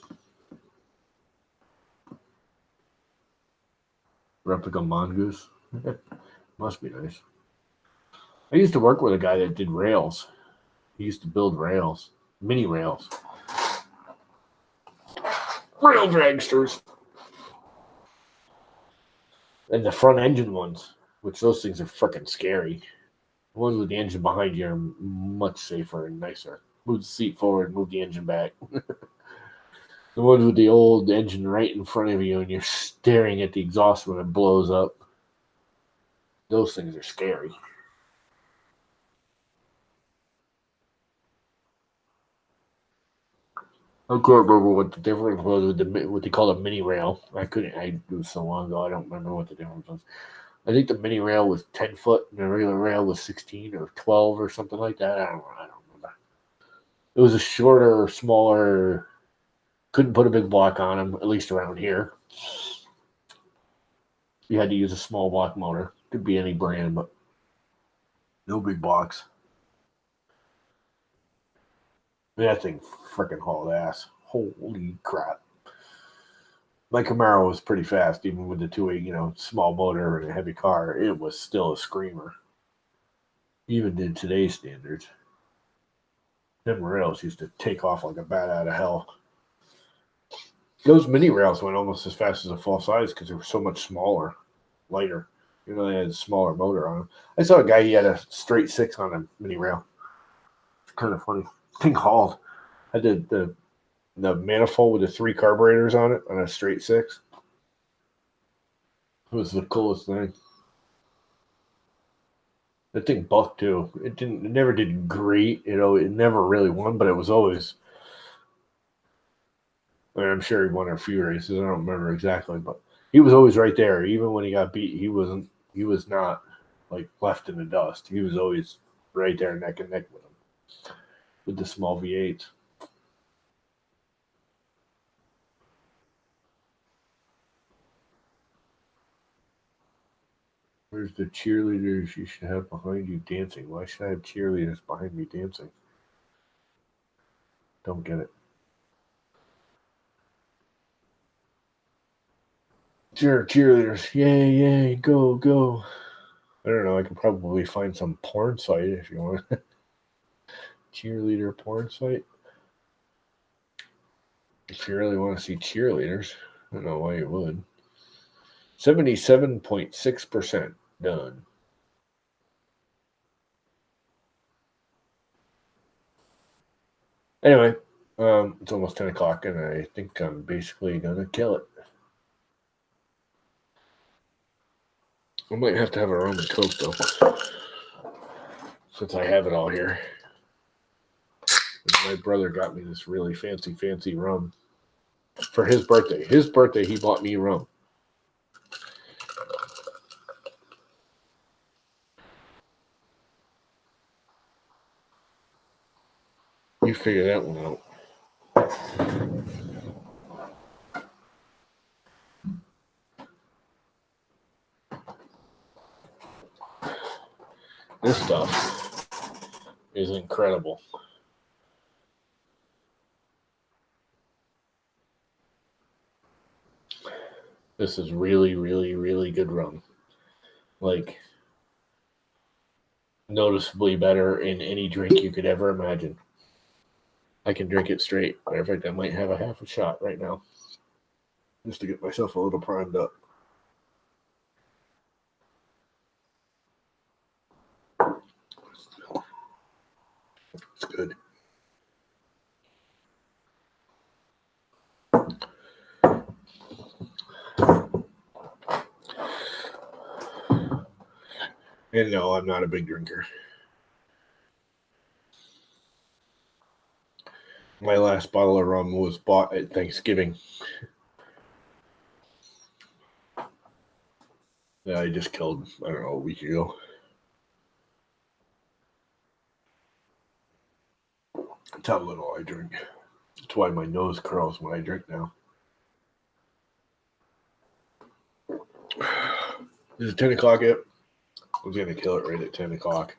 Replica Mongoose? Must be nice. I used to work with a guy that did rails. He used to build rails, mini rails. Rail dragsters. And the front engine ones, which those things are freaking scary. The ones with the engine behind you are much safer and nicer. Move the seat forward, move the engine back. The ones with the old engine right in front of you and you're staring at the exhaust when it blows up. Those things are scary. I can't remember what the difference was with what they call a mini rail. It was so long ago, I don't remember what the difference was. I think the mini rail was 10 foot and the regular rail was 16 or 12 or something like that. I don't remember. It was a shorter, smaller, couldn't put a big block on them, at least around here. You had to use a small block motor. Could be any brand, but no big blocks. That thing freaking hauled ass. Holy crap. My Camaro was pretty fast, even with the 2.8, small motor and a heavy car. It was still a screamer, even in today's standards. Them rails used to take off like a bat out of hell. Those mini rails went almost as fast as a full size because they were so much smaller, lighter. They had a smaller motor on them. I saw a guy, he had a straight six on a mini rail. It's kind of funny. Thing hauled. I did the manifold with the 3 carburetors on it on a straight six. It was the coolest thing. That thing bucked too. It never did great. It never really won, but it was always. I mean, I'm sure he won a few races. I don't remember exactly, but he was always right there. Even when he got beat, he was not like left in the dust. He was always right there neck and neck with him with the small V8s. Where's the cheerleaders you should have behind you dancing? Why should I have cheerleaders behind me dancing? Don't get it. Cheerleaders. Yay, yay, go, go. I don't know. I could probably find some porn site if you want. Cheerleader porn site. If you really want to see cheerleaders, I don't know why you would. 77.6% done. Anyway, it's almost 10 o'clock, and I think I'm basically going to kill it. I might have to have a rum and coke, though, since I have it all here. And my brother got me this really fancy rum for his birthday. His birthday, he bought me rum. You figure that one out. This stuff is incredible. This is really, really, really good rum. Like, noticeably better in any drink you could ever imagine. I can drink it straight. Matter of fact, I might have a half a shot right now just to get myself a little primed up. It's good. And no, I'm not a big drinker. My last bottle of rum was bought at Thanksgiving. That I just killed, I don't know, a week ago. That's how little I drink. That's why my nose curls when I drink now. Is it 10 o'clock yet? I was going to kill it right at 10 o'clock.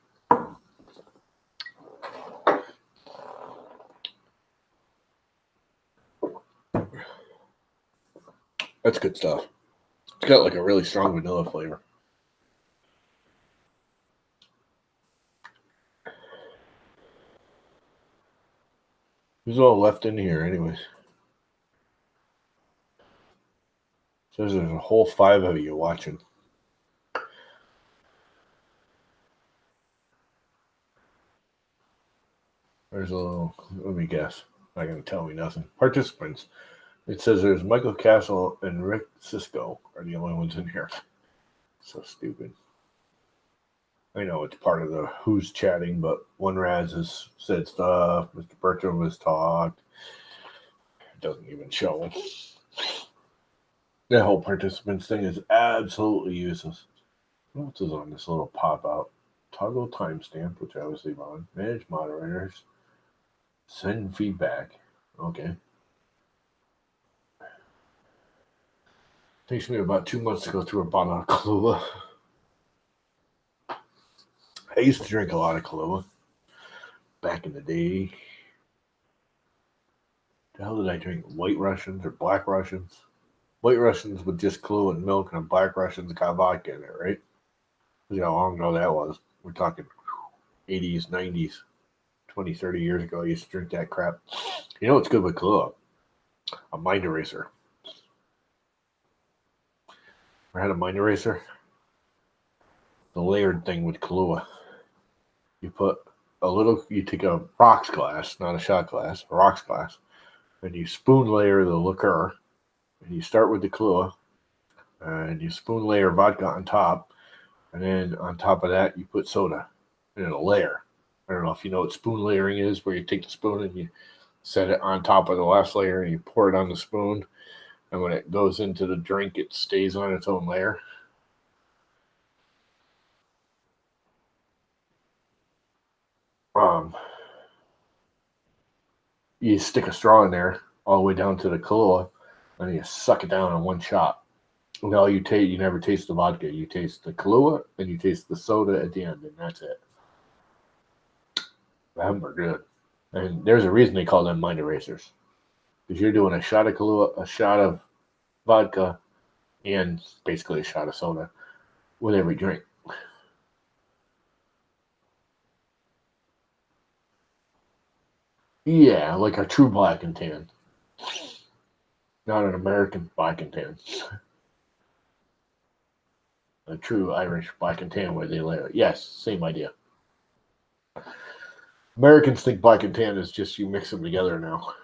That's good stuff. It's got like a really strong vanilla flavor. Who's all left in here, anyways? Says there's a whole 5 of you watching. There's a little, let me guess. Not going to tell me nothing. Participants. It says there's Michael Castle and Rick Cisco are the only ones in here. So stupid. I know it's part of the who's chatting, but one Raz has said stuff. Mr. Bertram has talked. doesn't even show. That whole participants thing is absolutely useless. What else is on this little pop out? Toggle timestamp, which I always leave on. Manage moderators. Send feedback. Okay. Takes me about 2 months to go through a bottle of Kahlua. I used to drink a lot of Kahlua back in the day. The hell did I drink? White Russians or Black Russians? White Russians with just Kahlua and milk, and Black Russians got vodka in it, right? You know how long ago that was. We're talking 80s, 90s, 20, 30 years ago. I used to drink that crap. You know what's good with Kahlua? A mind eraser. Ever had a mind eraser? The layered thing with Kahlua. You put you take a rocks glass, not a shot glass, a rocks glass, and you spoon layer the liqueur, and you start with the Kahlua, and you spoon layer vodka on top, and then on top of that, you put soda in a layer. I don't know if you know what spoon layering is, where you take the spoon and you set it on top of the last layer, and you pour it on the spoon, and when it goes into the drink, it stays on its own layer. You stick a straw in there all the way down to the Kahlua, and you suck it down in one shot. And all you never taste the vodka. You taste the Kahlua, and you taste the soda at the end, and that's it. Them are good. And there's a reason they call them mind erasers. Because you're doing a shot of Kahlua, a shot of vodka, and basically a shot of soda with every drink. Yeah, like a true black and tan. Not an American black and tan. A true Irish black and tan where they layer it. Yes, same idea. Americans think black and tan is just you mix them together now.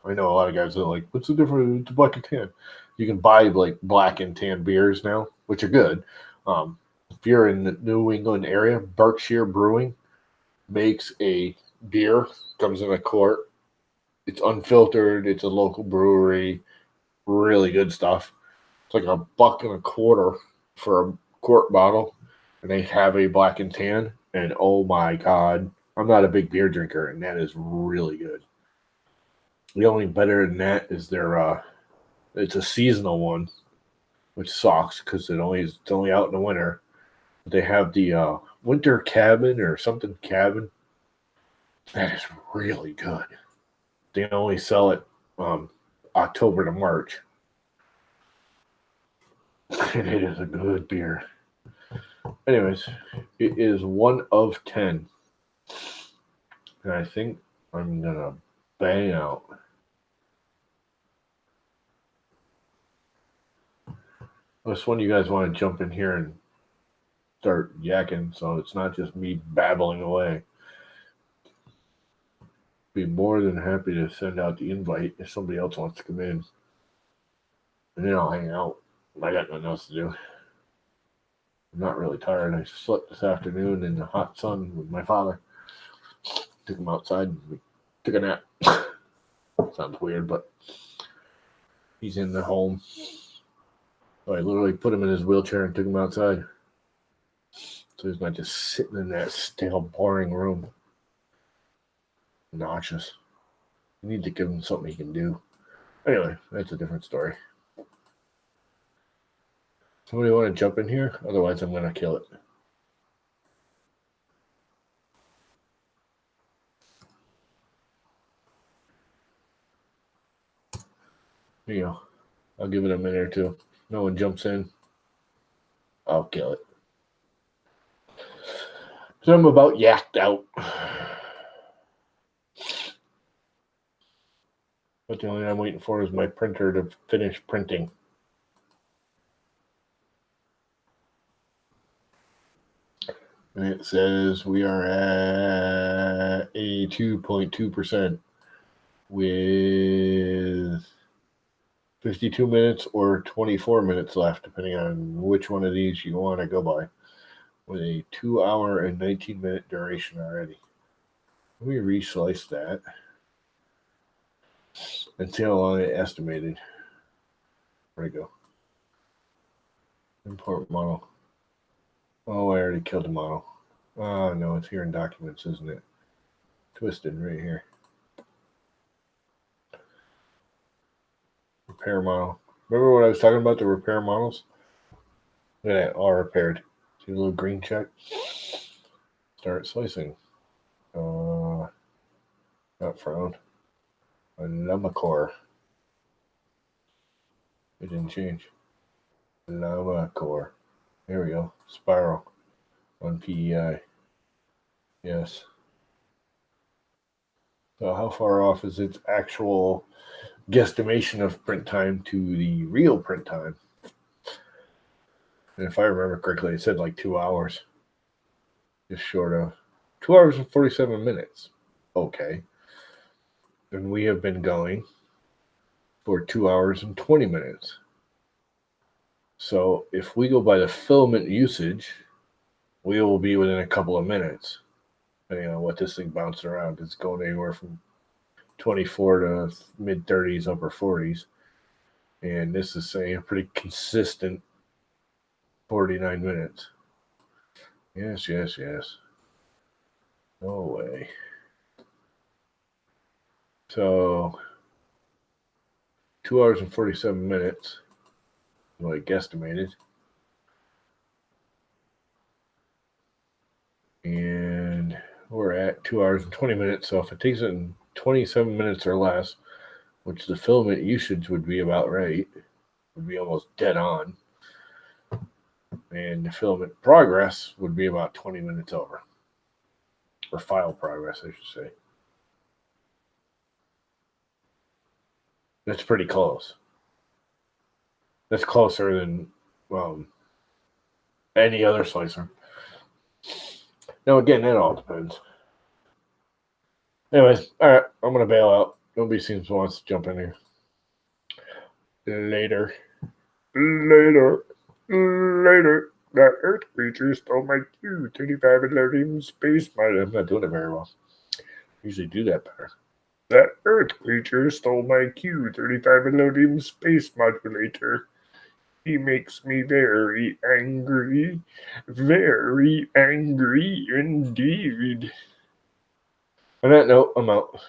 I know a lot of guys that are like, what's the difference between black and tan? You can buy like black and tan beers now, which are good. If you're in the New England area, Berkshire Brewing makes a beer, comes in a quart. It's unfiltered. It's a local brewery. Really good stuff. It's like $1.25 for a quart bottle, and they have a black and tan. And oh my God, I'm not a big beer drinker, and that is really good. The only better than that is it's a seasonal one, which sucks because it's only out in the winter. But they have the winter cabin or something cabin. That is really good. They only sell it October to March. And it is a good beer. Anyways, it is 1 of 10. And I think I'm going to bang out. Unless one of you guys want to jump in here and start yakking so it's not just me babbling away. Be more than happy to send out the invite if somebody else wants to come in. And then I'll hang out. I got nothing else to do. I'm not really tired. I slept this afternoon in the hot sun with my father. Took him outside and we took a nap. Sounds weird, but he's in the home. So I literally put him in his wheelchair and took him outside. So he's not just sitting in that stale, boring room. Noxious. You need to give him something he can do. Anyway, that's a different story. Somebody want to jump in here? Otherwise, I'm going to kill it. There you go. I'll give it a minute or two. No one jumps in. I'll kill it. So I'm about yacked out. But the only thing I'm waiting for is my printer to finish printing. And it says we are at 82.2% with 52 minutes or 24 minutes left, depending on which one of these you want to go by, with a 2 hour and 19-minute duration already. Let me reslice that. and see how long it estimated. Where'd it go? Import model. Oh, I already killed the model. Oh, no, it's here in documents, isn't it? Twisted right here. Repair model. Remember what I was talking about, the repair models? Look at that, all repaired. See the little green check? Start slicing. Not found. Ideamaker. It didn't change. Ideamaker. There we go. Spiral. On PEI. Yes. So how far off is its actual guesstimation of print time to the real print time? And if I remember correctly, it said like 2 hours. Just short of 2 hours and 47 minutes. Okay. And we have been going for 2 hours and 20 minutes. So if we go by the filament usage, we will be within a couple of minutes, depending on what this thing bouncing around. It's going anywhere from 24 to mid 30s, upper 40s. And this is saying a pretty consistent 49 minutes. Yes, yes, yes. No way. So 2 hours and 47 minutes, what I guesstimated. And we're at 2 hours and 20 minutes. So if it takes it in 27 minutes or less, which the filament usage would be about right, would be almost dead on. And the filament progress would be about 20 minutes over. Or file progress, I should say. That's pretty close. That's closer than any other slicer. Now, again, that all depends. Anyways, all right, I'm going to bail out. Nobody seems to want to jump in here. Later. That Earth creature stole my Q-35 and loaded him space module. I'm not doing it very well. I usually do that better. That Earth creature stole my Q-35 and loaded him space modulator. He makes me very angry indeed. On that note, I'm out.